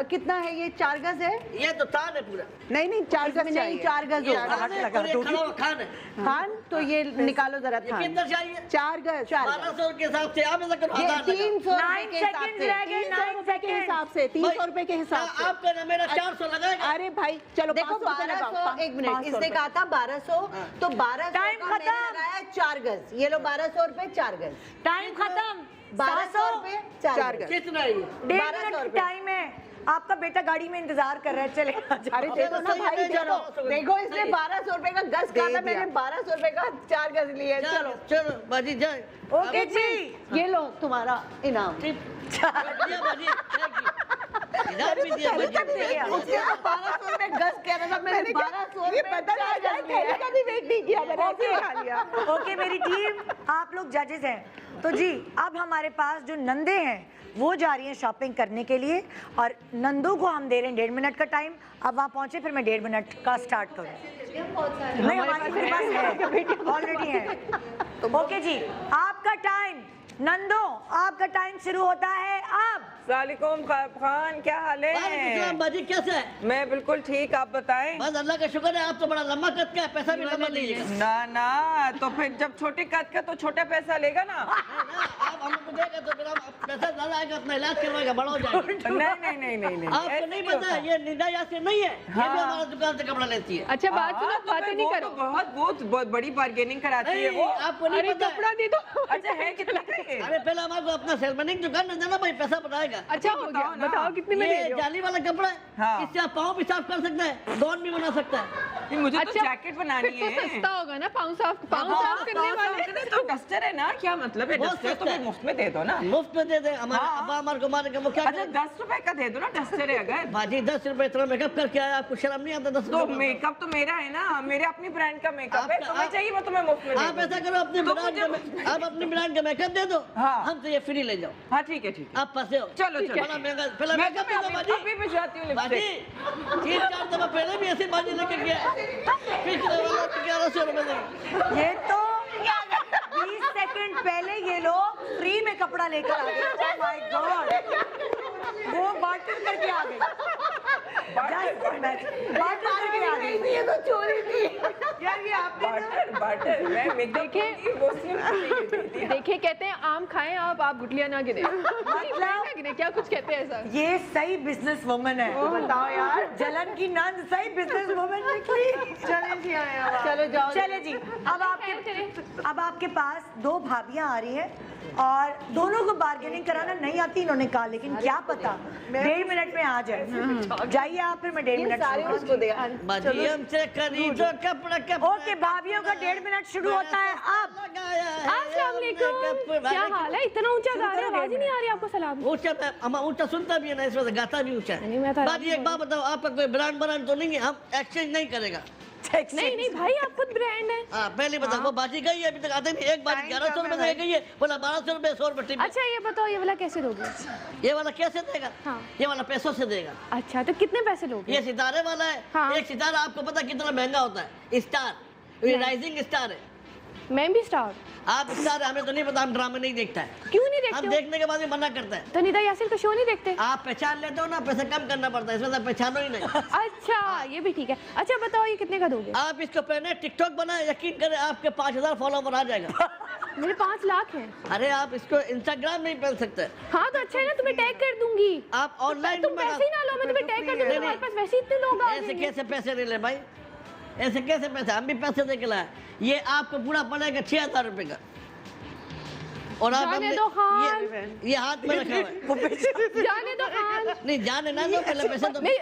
कितना है ये? 4 गज है? ये तो तान है पूरा। नहीं 4 गज नहीं, चाहिए। 4 गज ये होगा। खान है, और ये खड़ा हुआ खान है। खान तो ये निकालो जरा ये थान। कितना चाहिए? 4 गज। 1200 के हिसाब से आप ऐसा करो, 1000 लगा। 300 9 सेकंड रह गए, 9 रुपए के हिसाब से, 300 रुपए के हिसाब से। आपका ना मेरा 400 लगाएगा। अरे भाई चलो, देखो 1200, एक मिनट, इसने कहा था 1200, तो 1200 टाइम का मैंने खत्म। लगाया 4 गज। ये लो 1200 रुपए 4 गज। टाइम खत्म। 1200 रुपए 4 गज। कितना है ये? 1.5 मिनट की टाइम है। आपका बेटा गाड़ी में इंतजार कर रहा है, चले। अरे देखो ना भाई, चलो देखो, इसने 1200 रुपए का गज कहा था, मैंने 1200 रुपए का 4 गज लिए। चलो चलो बाजी जाए। ओके जी, ये लो तुम्हारा इनाम। बाजी, थैंक यू। इधर भी दिया पहले कब दे गया? उसने 1200 रुपए गज कह रहा था, मैंने 1200 ये रुपए बदल आ जाए, पहले का भी वेट नहीं किया मैंने, ऐसे ही खा लिया। ओके मेरी टीम, आप लोग जजेस हैं तो जी अब हमारे पास जो नंदे हैं वो जा रही हैं शॉपिंग करने के लिए और नंदू को हम दे रहे हैं 1.5 मिनट का टाइम। अब वहाँ पहुँचे फिर मैं 1.5 मिनट का स्टार्ट करूँ। नहीं हमारे पास है, ऑलरेडी है। ओके जी आपका टाइम, नंदो आपका टाइम शुरू होता है अब। सलामुकुम खान, क्या हाल है? बाजी कैसे है? मैं बिल्कुल ठीक, आप बताएं। बस अल्लाह का शुक्र है, आप तो बड़ा लंबा कद का है, पैसा भी लंबा लीजिएगा। ना ना, तो फिर जब छोटे कद का तो छोटा पैसा लेगा ना। आप हमको देगा तो फिर हम पैसा ज्यादा आएगा, अपना इलाज करवाएगा, बड़ा हो जाएगा। नहीं आपको नहीं पता है, ये निदा यासिर नहीं है, ये भी हमारा दुकान से कपड़ा लेती है। अच्छा बात सुनो, बातें नहीं करो। बहुत बड़ी बार्गेनिंग कराती है वो। आपको नहीं पता कपड़ा दे दो। अच्छा है कितना का ये? अरे पहले हमारे को अपना सेलमनिंग दुकान में देना भाई, पैसा बढ़ाएगा। अच्छा हो गया, बताओ कितने में दे रहे ये हो? जाली वाला कपड़ा है, हाँ। इससे आप पाँव भी साफ कर सकते हैं, गौन भी बना सकता है। मुझे तो अच्छा, जैकेट बनानी फिर तो है। सस्ता होगा ना, पाँव साफ करने वाले। तो डस्टर है ना, क्या मतलब है? बहुत डस्टर तो सस्ता है। फिर मुफ्त में दे दो ना। मुफ्त में दे दे, हमारे हाँ। अब्बा हमारे को मारे का वो क्या अच्छा 10 रुपए का दे दो ना, डस्टर है अगर। बाजी 10 रुपए इतना मेकअप करके आया, आपको शर्म नहीं आता? 10 तो रुपए मेकअप तो मेरा है ना, मेरे अपनी ब्रांड का मेकअप है, आपका- तुम्हें चाहिए वो तुम्हें मुफ्त में दे आप दूँ। ऐसा करो, अपने तो ब्रांड मुझे- आप अपनी ब्रांड का मेकअप दे दो, हाँ। हम तो ये फ्री ले जाओ। हाँ ठीक है ठीक है, आप फंसे हो। चलो चलो। बड़ा महंगा, पहले मैं मेकअप दे दो बाजी। अभी भिजवाती हूँ बाजी लिपस्टिक। 3-4 दफा पहले भी ऐसी बाजी लेके गया, पिछले वाला 1100 रुपए दे। ये तो 20 सेकंड पहले ये लोग फ्री में कपड़ा लेकर आ गए। माय गॉड, वो बार्टर करके आ गए। बार्टर करके आ गए। ये तो चोरी थी यार, ये आपने बार्टर मैं मेकअप की वो सिर्फ देखिए कहते हैं आम खाएं आप गुठलियां ना गिने। मतलब क्या कुछ कहते हैं ऐसा? ये सही बिजनेस वुमन है। बताओ यार। जलन की नंद सही बिजनेस वुमन निकली। चले जी आया, चलो जाओ। चले जी, अब आपके पास 2 भाभियां आ रही हैं और दोनों को बार्गेनिंग कराना नहीं आती इन्होंने कहा, लेकिन क्या पता 1.5 मिनट में आ जाए। जाइए आप, फिर मैं 1.5 मिनट सारे उसको दे। बाजी हमसे खरीदो कपड़ा कपड़ा। ओके भाभियों का 1.5 मिनट शुरू होता है अब। अस्सलाम वालेकुम, क्या हाल है? इतना ऊंचा गा रहे हो, आवाज ही नहीं आ रही आपको? सलाम। ऊंचा हम ऊंचा सुनता भी है ना, इस वजह से गाता भी ऊंचा नहीं, मैं तो है। आराम बाजी एक बात बताओ, आपका कोई ब्रांड तो नहीं है? हम एक्सचेंज नहीं करेगा। नहीं नहीं भाई, आप खुद ब्रांड है। हाँ पहले बताओ, वो बाजी गई है अभी तक आते नहीं। एक बार 1100 रुपए दे गई है, बोला 1200 रुपए 100 रुपए टिप। अच्छा ये बताओ, ये वाला कैसे दोगे? ये वाला कैसे देगा? हाँ। ये वाला पैसों से देगा। अच्छा तो कितने पैसे लोगे? ये सितारे वाला है। हाँ। एक सितारा आपको पता कितना महंगा होता है? स्टार, ये राइजिंग स्टार है। मैं भी स्टार। आप स्टार है, हमें तो नहीं पता, हम ड्रामे नहीं देखता है। क्यों नहीं हम देखते हो? देखने के बाद भी मना करता है। तो निदा यासिर का शो नहीं देखते? आप पहचान लेते हो ना, पैसा कम करना पड़ता है, इसमें तो पहचानो ही नहीं। अच्छा ये भी ठीक है। अच्छा बताओ ये कितने का दोगे? आप इसको पहने टिकटॉक बनाए, यकीन करें आपके 5000 फॉलोवर आ जाएगा। मेरे 5 लाख हैं। अरे आप इसको इंस्टाग्राम नहीं पहन सकते। हाँ तो अच्छा है ना, तुम्हें टैग कर दूंगी। आप ऑनलाइन तुम पैसे ही ना लो, मैं तुम्हें टैग कर दूंगी, तुम्हारे पास वैसे इतने लोग आ ऐसे जाएंगे। कैसे पैसे नहीं ले भाई, ऐसे कैसे पैसे? हम भी पैसे दे के लाए। ये आपको पूरा पड़ेगा 6000 रुपए का। और आप जाने अपने- दो खान। ये हाथ में रखा हुआ है। जाने दो खान। नहीं जाने ना दो, पहले पैसे तो नहीं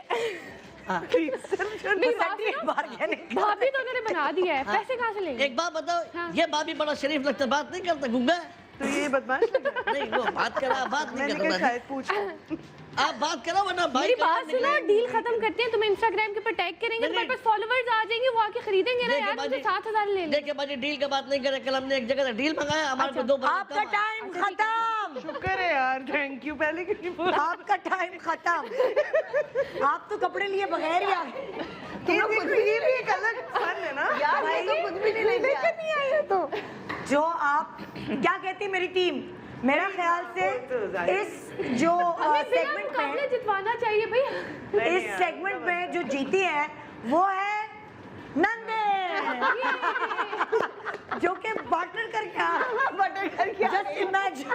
हाँ। नहीं भाभी तो उन्होंने बना दिया है, पैसे कहाँ से लेंगे? एक बात बताओ, हाँ। ये भाभी बड़ा शरीफ लगता है, बात नहीं करता, गुंगा है? तो ये बदमाश लग रहा है। नहीं वो बात करा, बात नहीं मैंने कहा करता। शायद पूछ आप बात करो वरना भाई मेरी का बात सुनो, निकले। डील खत्म करते हैं। तुम्हें इंस्टाग्राम के ऊपर टैग करेंगे, नहीं, तुम्हारे पास फॉलोवर्स आ जाएंगे, वो आके खरीदेंगे ना देखिए यार। मुझे बाजी, 7000 ले ले। देखिए बाजी, डील का बात नहीं करे। कल हमने एक जगह से डील मंगाया, हमारे को 2 आपका टाइम खत्म। शुक्र है यार, थैंक यू। पहले क्यों नहीं बोला? आपका टाइम खत्म। आप तो कपड़े लिए बगैर ही आ गए। ये देखो, ये भी एक अलग फन है ना यार ये तो कुछ भी नहीं लेके नहीं आया तो। जो आप क्या कहती है मेरी टीम, मेरा ख्याल से इस जो हमें बिना सेगमेंट मुकाबले में जितवाना चाहिए भाई। इस सेगमेंट में जो जीती है वो है नंदे, जो कि बटर करके जस्ट इमेजिन।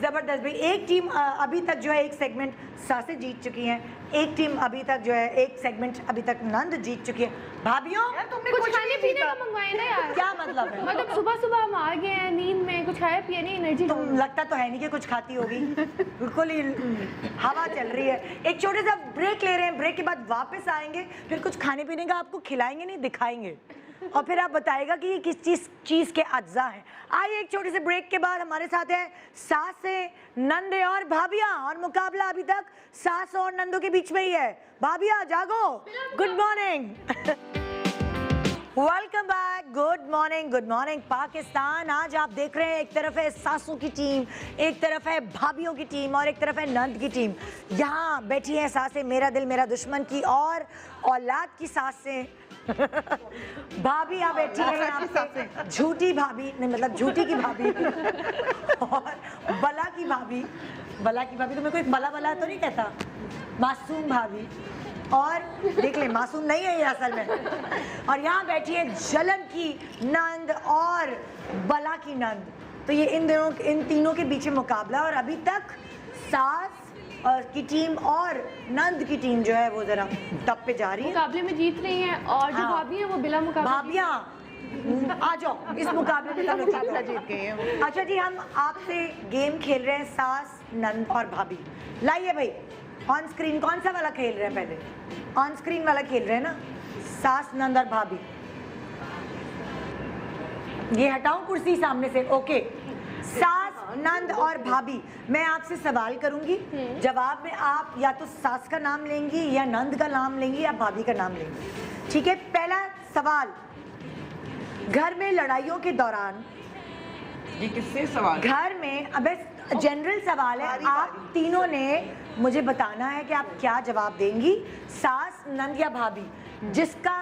जबरदस्त भाई। एक टीम अभी तक जो है एक सेगमेंट सासे जीत चुकी हैं, एक टीम अभी तक जो है एक सेगमेंट अभी तक नंद जीत चुकी है। भाभियों कुछ खाने पीने का मंगवाए ना यार। क्या मतलब है? मतलब सुबह सुबह हम आ गए हैं नींद में, कुछ खाया पिया नहीं, एनर्जी तुम लगता तो है नहीं कि कुछ खाती होगी। बिल्कुल ही हवा चल रही है। एक छोटे सा ब्रेक ले रहे हैं, ब्रेक के बाद वापस आएंगे, फिर कुछ खाने पीने का आपको खिलाएंगे नहीं दिखाएंगे। और फिर आप बताएगा कि ये किस चीज के अज्जा हैं। आइए एक छोटे से ब्रेक के बाद हमारे साथ हैं सासें, नंदे और भाभियां, और मुकाबला अभी तक सास और नंदों के बीच में ही है। भाभियां जागो, good morning. Welcome back, good morning Pakistan. आज आप देख रहे हैं एक तरफ है सासों की टीम, एक तरफ है भाभियों की टीम और एक तरफ है नंद की टीम। यहाँ बैठी है सासें मेरा दिल मेरा दुश्मन की और औलाद की सासें भाभी यहाँ बैठी है, यहाँ पे झूठी भाभी नहीं, मतलब झूठी की भाभी और बला की भाभी। बला की भाभी तो मेरे को एक बला तो नहीं कहता, मासूम भाभी। और देख ले मासूम नहीं है ये असल में। और यहाँ बैठी है जलन की नंद और बला की नंद। तो ये इन तीनों के बीच में मुकाबला, और अभी तक सास की टीम और नंद की टीम जो है वो जरा टप पे जा रही है, मुकाबले में जीत रही हैं, और जो भाभी है वो बिला मुकाबला भाभियाँ आ जाओ इस मुकाबले में मुकाबला जीत गई है। अच्छा जी, हम आपसे गेम खेल रहे हैं सास नंद और भाभी। लाइए भाई ऑन स्क्रीन, कौन सा वाला खेल रहे हैं? पहले ऑन स्क्रीन वाला खेल रहे हैं ना, सास नंद और भाभी। ये हटाऊं कुर्सी सामने से, ओके। सास नंद और भाभी, मैं आपसे सवाल करूंगी, जवाब में आप या तो सास का नाम लेंगी या नंद का नाम लेंगी या भाभी का नाम लेंगी, ठीक है? पहला सवाल, घर में लड़ाइयों के दौरान, ये किससे सवाल? घर में, अबे जनरल सवाल है, आप तीनों ने मुझे बताना है कि आप क्या जवाब देंगी, सास नंद या भाभी। जिसका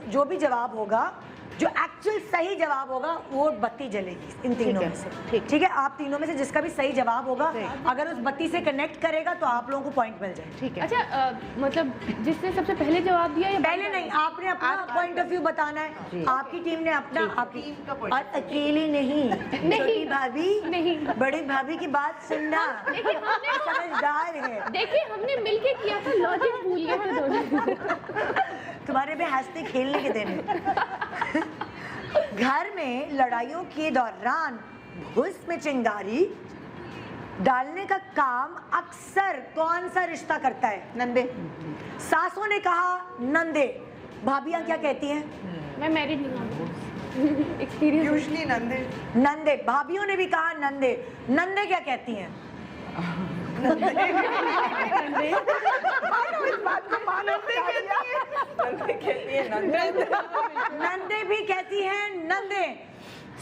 जो भी जवाब होगा, जो एक्चुअल सही जवाब होगा वो बत्ती जलेगी इन तीनों में से, ठीक है? आप तीनों में से जिसका भी सही जवाब होगा, अगर उस बत्ती से कनेक्ट करेगा तो आप लोगों को पॉइंट मिल जाए, ठीक है? अच्छा, मतलब जिसने सबसे पहले जवाब दिया या पहले नहीं, आपने अपना पॉइंट ऑफ व्यू बताना है, आपकी टीम ने अपना, आपकी, और अकेले नहीं, छोटी भाभी नहीं, बड़ी भाभी की बात सुनना, समझदार है। देखिए हमने मिलके किया था, लॉजिक भूल गए थे दोनों। तुम्हारे भी हंसते खेलने के दिन। घर में लड़ाइयों के दौरान भुस में चिंगारी डालने का काम अक्सर कौन सा रिश्ता करता है? नंदे। सासों ने कहा नंदे, भाभियां क्या कहती हैं? मैं मैरिड नहीं हूँ, एक्सपीरियंस। यूजुअली नंदे। नंदे, भाभियों ने भी कहा नंदे। नंदे क्या कहती हैं? नंदे भी कहती हैं नंदे।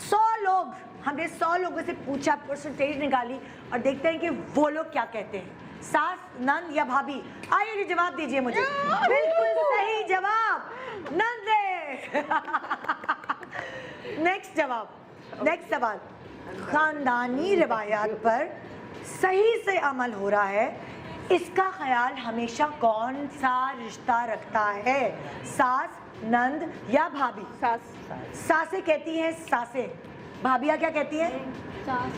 100 लोग, हमने 100 लोगों से पूछा, परसेंटेज निकाली और देखते हैं कि वो लोग क्या कहते हैं, सास नंद या भाभी। आइए जी जवाब दीजिए मुझे। बिल्कुल सही जवाब, नंदे। नेक्स्ट जवाब, नेक्स्ट सवाल, खानदानी रिवायात पर सही से अमल हो रहा है, इसका ख्याल हमेशा कौन सा रिश्ता रखता है? सास नंद या भाभी? सास। सासे कहती हैं सासे, भाभियाँ क्या कहती हैं? सास।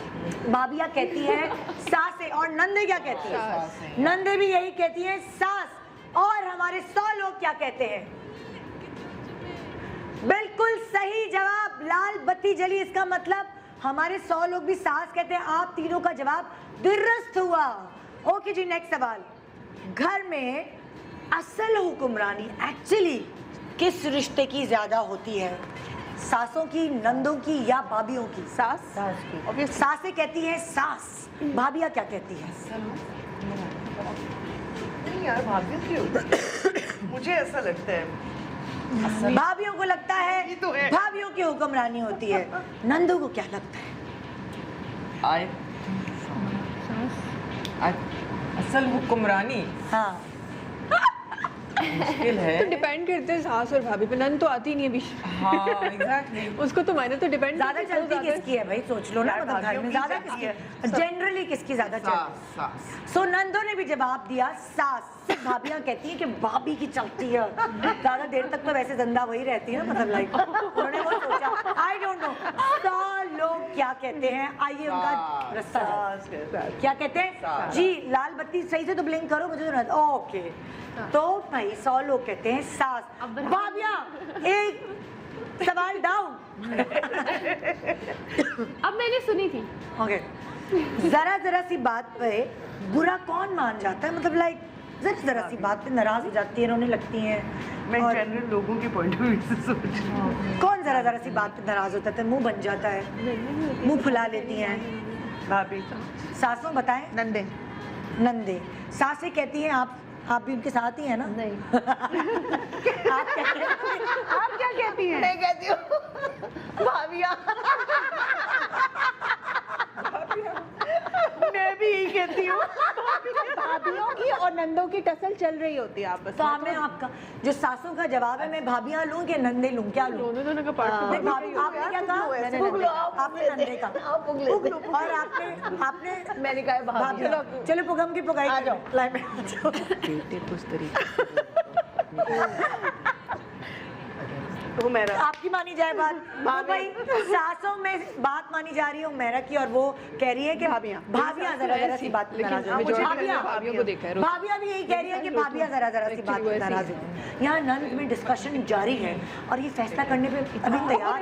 भाभियाँ कहती हैं सासे, और नंदे क्या कहती हैं? नंदे भी यही कहती हैं सास। और हमारे 100 लोग क्या कहते हैं? बिल्कुल सही जवाब, लाल बत्ती जली, इसका मतलब हमारे 100 लोग भी सास कहते हैं। आप तीनों का जवाब दुरुस्त हुआ। ओके जी, नेक्स्ट सवाल, घर में असल हुक्मरानी एक्चुअली किस रिश्ते की ज्यादा होती है? सासों की, नंदों की या भाभियों की? सास की। और सासें कहती हैं सास, भाभियाँ क्या कहती हैं? नहीं यार, भाभी क्यों? मुझे ऐसा लगता है भाभियों को लगता है तो है, भाभियों की हुक्मरानी होती है। नंदों को क्या लगता है? असल हुक्मरानी, हाँ मुश्किल है। तो डिपेंड करते हैं सास और भाभी पे, नंद तो आती नहीं है बीच। हाँ एग्जैक्टली। उसको तो मैंने तो डिपेंड, ज्यादा चलती किसकी है भाई, सोच लो ना, मतलब घर में ज्यादा किसकी है? जनरली किसकी ज्यादा चलती है? सो नंदों ने भी जवाब दिया सास। सिर्फ भाभियां कहती हैं कि भाभी की चलती है, ज्यादा देर तक तो वैसे जिंदा वही रहती है ना, मतलब लाइक उन्होंने वो सोचा। आई डोंट नो 100 लोग क्या कहते हैं, आइए उनका रास्ता क्या कहते हैं जी। लाल बत्ती सही से तो ब्लिंक करो मुझे तो। ओके, तो भाई 100 लोग कहते हैं सास। भाभियां एक सवाल डाउन। अब मैंने सुनी थी। ओके, जरा सी बात पे बुरा कौन मान जाता है? मतलब लाइक जरा सी बात पे नाराज हो जाती है, रोने लगती हैं। मैं और जनरल लोगों के पॉइंट ऑफ व्यू से सोच रही हूँ। कौन जरा सी बात पे नाराज होता है, मुंह बन जाता है, मुंह फुला लेती हैं। भाभी सासों बताएं। नंदे नंदे सासें कहती हैं आप भी उनके साथ ही है ना? नहीं। आप क्या कहती हैं? मैं कहती हूँ भाभिया। मैं भी यही कहती हूँ। भाभियों की और नंदों की टसल चल रही होती है आपस तो मैं आपका जो सासों का जवाब है, मैं भाभियाँ लूं कि नंदे लूं, क्या लूं? दोनों का पार्ट नहीं, आपने क्या कहा? आपने नंदे का और आपने मैंने कहा भाभी। चलो पुगम की पुगाई आ जाओ। बेटे कुछ तो मेरा आपकी मानी जाए बात। तो भाई सासों में बात मानी जा रही है मेरा की, और वो कह रही है कि भाभियाँ जरा सी बात पे नाराज होती हैं। भाभियों को देखा है। भाभियाँ भी यही कह रही है कि भाभियाँ जरा सी बात पे नाराज होती हैं। यहाँ नंद में डिस्कशन जारी है और ये फैसला करने पे अभी तैयार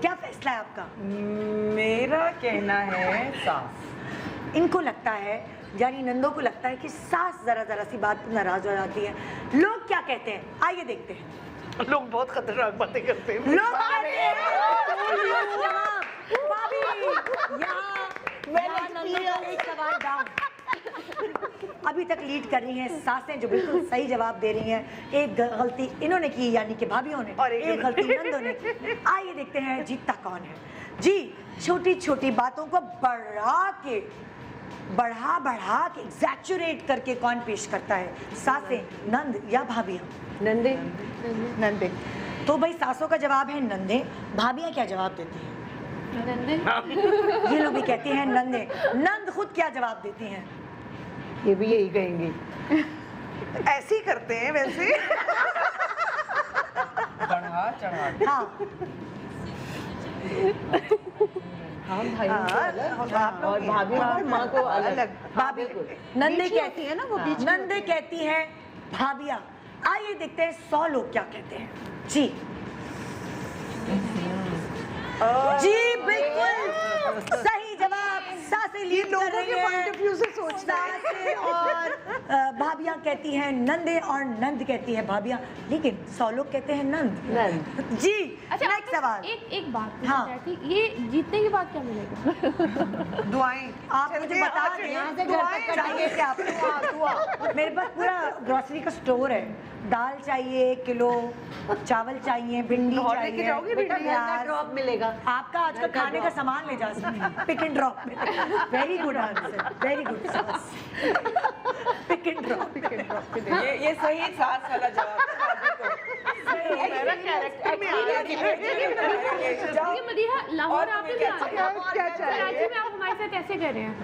क्या फैसला है आपका? मेरा कहना है सास। इनको लगता है, यानी नंदों को लगता है कि सास जरा सी बात पे नाराज हो जाती है। लोग क्या कहते हैं, आइए देखते हैं। लोग बहुत खतरनाक बातें करते हैं। लोग कहते हैं भाभी यहाँ नंदों को एक सवाल डाउन। अभी तक लीड कर रही हैं सासें, जो बिल्कुल सही जवाब दे रही हैं। एक गलती इन्होंने की, यानी कि भाभियों ने, और एक गलती नंदों ने। आइए देखते हैं जीतता कौन है। जी, छोटी छोटी बातों को बढ़ा के एग्जैचुरेट करके कौन पेश करता है, सासें, नंद या भाभियाँ? नंदे। नंदे। तो भाई सासों का जवाब है नंदे, भाभियाँ क्या जवाब देती हैं? नंदे। ये लोग भी कहती हैं नंदे। नंद खुद क्या जवाब देती हैं? ये भी यही कहेंगी। ऐसे ही करते हैं वैसे। बढ़ा चढ़ा। हाँ, हम भाई और भाभी और माँ को अलग। भाभी नंदे कहती है ना, वो बीच नंदे कहती हैं भाभियाँ। आइए देखते हैं 100 लोग क्या कहते हैं। जी जी बिल्कुल सही जवाब। सासें लीड कर रही हैं, सासें और भाभियाँ कहती हैं नंदे और नंद कहती है भाभियाँ, लेकिन 100 लोग कहते हैं नंद। जी नेक्स्ट सवाल। एक बात हाँ। ये जीतने के बाद क्या मिलेगा? दुआएं। आप मुझे बता दें यहाँ से घर तक चाहिए क्या आपको? मेरे पास पूरा ग्रोसरी का स्टोर है। दाल चाहिए 1 किलो, चावल चाहिए, भिंडी चाहिए, प्याज ड्रॉप मिलेगा। आपका आजकल खाने का सामान ले जा सकते हैं, पिक एंड ड्रॉप में। Very good answer, very good. Pick and drop. ये सही सास वाला जवाब है भाभी को। मेरा कैरेक्टर में आ गया। ये मदीहा लाहौर और आपने तुम्हें भी क्या आना चाहिए? है। क्या चाहिए? कराची में आप हमारे साथ ऐसे कर रहे हैं।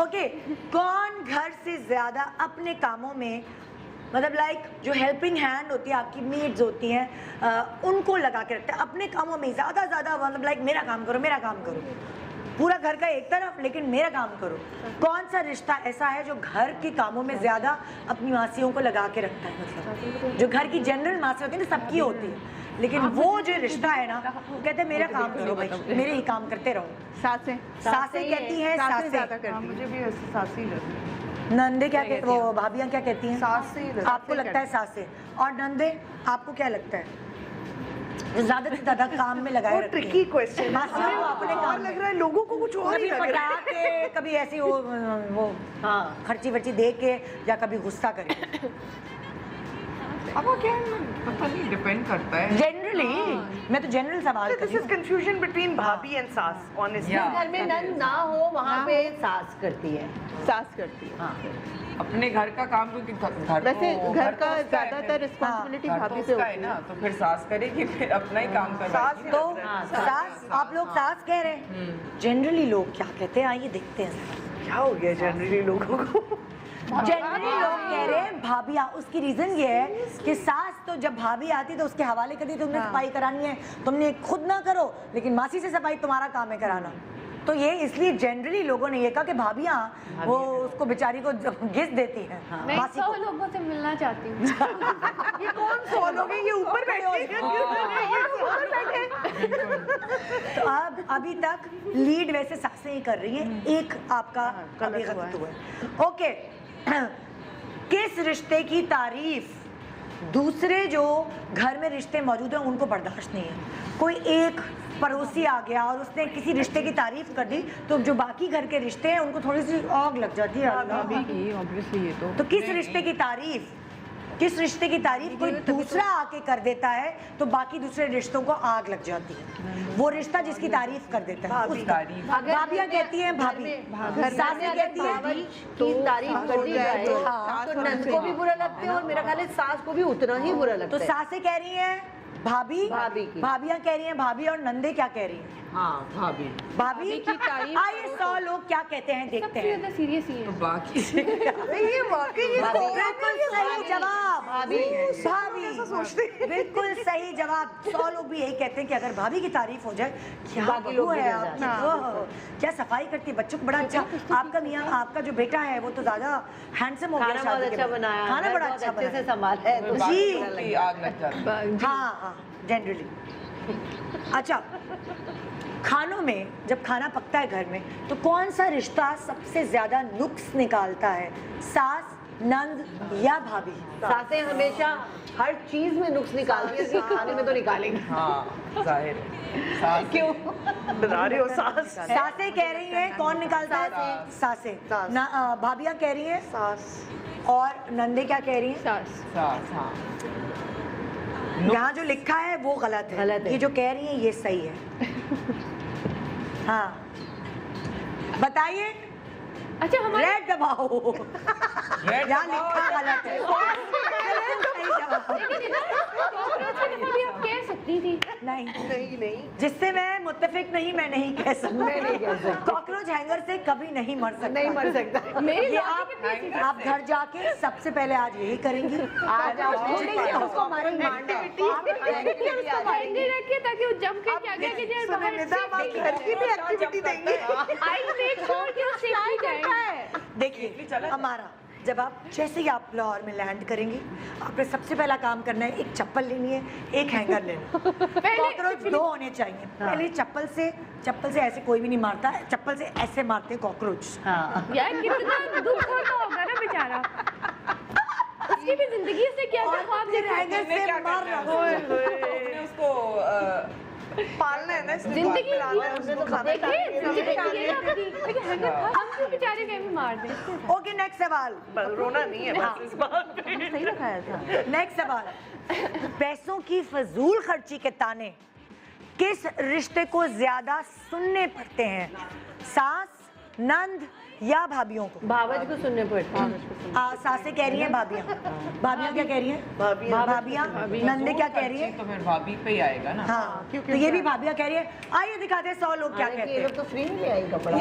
ओके, कौन घर से ज्यादा अपने कामों में, मतलब लाइक जो हेल्पिंग हैंड होती है, आपकी मेड्स होती हैं, उनको लगा के रखते हैं अपने कामों में ज़्यादा, मतलब लाइक मेरा काम करो, मेरा काम करो, पूरा घर का एक तरफ, लेकिन मेरा काम करो। कौन सा रिश्ता ऐसा है जो घर के कामों में ज़्यादा अपनी मासियों को लगा के रखता है? मतलब जो घर की जनरल मासी होती है ना, सबकी होती है, लेकिन वो जो रिश्ता है ना, वो कहते हैं मेरा काम करो भाई, मेरे ही काम करते रहो। सासें कहती हैं सासें ज्यादा सासें। करती मुझे भी ऐसे सास ही लगती है। नंदे क्या कहती, वो भाभियाँ क्या कहती हैं? सास ही लगती आपको लगता है सासें, और नंदे आपको क्या लगता है जो ज्यादा से ज्यादा काम में लगाए रखती हैं? Tricky question. मासियों को अपने काम लग रहा है लोगों को कुछ और ही कभी लग रहा है। पटा के, कभी ऐसी वो खर्ची वर्ची दे के, या कभी गुस्सा करके। अब वो क्या है, पता नहीं, डिपेंड करता है। जनरली मैं तो जनरल सवाल कर दिस रही इज कंफ्यूजन बिटवीन भाभी एंड सास ऑनेस्टली। घर में नंद ना हो वहाँ पे सास करती है। सास करती है। अपने घर का काम, क्योंकि घर वैसे तो घर का तो उसका है, ज्यादातर रिस्पॉन्सिबिलिटी घर तो भाभी पे उसका है होती ना, है। तो फिर सास करेगी, फिर अपना ही काम करवाएगी। तो सास, आप लोग सास कह रहे हैं, जनरली लोग क्या कहते हैं? आइए देखते हैं। क्या हो गया जनरली लोगों को? जनरली लोग कह रहे हैं भाभियाँ। उसकी रीजन ये है कि सास तो जब भाभी आती तो उसके हवाले कर दी, तुमने सफाई करानी है, तुमने खुद ना करो, लेकिन मासी से सफाई तुम्हारा काम है कराना। तो ये इसलिए जनरली लोगों ने ये कहा कि भाभियाँ वो उसको बेचारी को घिस देती हैं। मैं मासी 100 को। लोगों से मिलना चाहती हूँ। ये कौन 100 लोग हैं? ये ऊपर बैठे तो अब अभी तक लीड वैसे सासें ही कर रही हैं, एक आपका अभी गलत हुआ है। ओके, किस रिश्ते की तारीफ दूसरे जो घर में रिश्ते मौजूद हैं उनको बर्दाश्त नहीं है। कोई एक पड़ोसी आ गया और उसने किसी रिश्ते की तारीफ कर दी तो जो बाकी घर के रिश्ते हैं उनको थोड़ी सी आग लग जाती है। ऑब्वियसली ये तो किस रिश्ते की तारीफ, किस रिश्ते की तारीफ कोई दूसरा आके कर देता है तो बाकी दूसरे रिश्तों को आग लग जाती है। वो रिश्ता जिसकी तारीफ कर देता है उसका। भाभियाँ कहती हैं भाभी, सासें कहती हैं तो तारीफ कर दी जाए तो नंद को भी बुरा लगता है और मेरा ख्याल है सास को भी उतना ही बुरा लगता तो है। सासें कह रही हैं भाभी, भाभी की। भाभियाँ कह रही हैं भाभी, और नंदे क्या कह रही हैं? हाँ भाभी। भाभी की तारीफ आइए 100 लोग क्या कहते हैं देखते हैं। सबसे सीरियस ही है। बाकी से ये वाकई बिल्कुल सही जवाब। भाभी भाभी सोचते बिल्कुल सही जवाब। 100 लोग भी यही कहते हैं कि अगर भाभी की तारीफ हो जाए, क्या बाकी बहू लोग है बिगड़ आपकी, जाते ओह, क्या सफाई करती है, बच्चों को बड़ा अच्छा। आपका मियाँ, आपका जो बेटा है वो तो ज्यादा हैंडसम हो गया खाना बहुत शादी के अच्छा बाद। बनाया, खाना बड़ा अच्छा अच्छे से बनाया। संभाला है तो जी। की आग लग जाती है। हाँ हाँ जनरली। अच्छा, खानों में जब खाना पकता है घर में तो कौन सा रिश्ता सबसे ज्यादा नुक्स निकालता है, सास, नंद या भाभी? सासें हमेशा हर चीज में नुक्स निकालती है, खाने में तो निकालेंगे। हाँ जाहिर है। सास क्यों डरा रहे हो सास? सासें कह रही हैं कौन निकालता है? सासें। ना भाभियाँ कह रही हैं सास। और नंदे क्या कह रही हैं? सास। सास हाँ। यहाँ जो लिखा है वो गलत है, गलत है। ये जो कह रही हैं ये सही है। हाँ बताइए। अच्छा हमारे रेड दबाओ। रेड यहाँ दबाओ। लिखा गलत है। सही जवाब। भाभी आप कह सकती थी। नहीं नहीं नहीं जिससे मैं मुत्तफिक नहीं, मैं नहीं कह सकती। कॉकरोच हैंगर से कभी नहीं मर सकता। नहीं मर सकता। मेरी ये आप घर जाके सबसे पहले आज यही करेंगी। आज आप छोड़ेंगे उसको हमारी हैंगर रखिए ताकि वो जम के क्या क्या कि जाए बाहर निदान आप घर की भी एक्टिविटी देंगे। आई मेक श्योर कि वो सेफली जाए। देखिए हमारा जब आप जैसे ही आप लाहौर में लैंड करेंगे, आपने सबसे पहला काम करना है, एक चप्पल लेनी है, एक हैंगर लेना। कॉकरोच 2 होने चाहिए। पहले चप्पल से ऐसे कोई भी नहीं मारता है, चप्पल से ऐसे मारते हैं कॉकरोच। यार कितना दुख होता होगा ना बेचारा, उसकी भी जिंदगी से क्या क्या ख्वाब फिर देखा हैंगर हमने से क्या मार करना रहा है? हूँ। उसने उसको पालना है ना, इसलिए जिंदगी खिलाना है, उसको खाना देखिए खिलाना है। जिंदगी ये ना लेकिन हैंगर हम क्यों बेचारे कहीं भी मार दें। ओके नेक्स्ट सवाल। रोना नहीं है बस इस बात पे। सही रखाया था। नेक्स्ट सवाल। पैसों की फजूल खर्ची के ताने किस रिश्ते को ज्यादा सुनने पड़ते हैं, सास, नंद या भाभियों को? भावज को सुनने पड़ते हैं। सासें कह रही हैं भाभियाँ। भाभियाँ क्या कह रही हैं? भाभियाँ। नंदे क्या कह रही है? तो फिर भाभी पे ही आएगा ना। हाँ तो ये भी भाभियाँ कह रही है। आइए दिखाते हैं 100 लोग क्या कहते ये हैं। लोग तो फ्री में ले आई कपड़ा।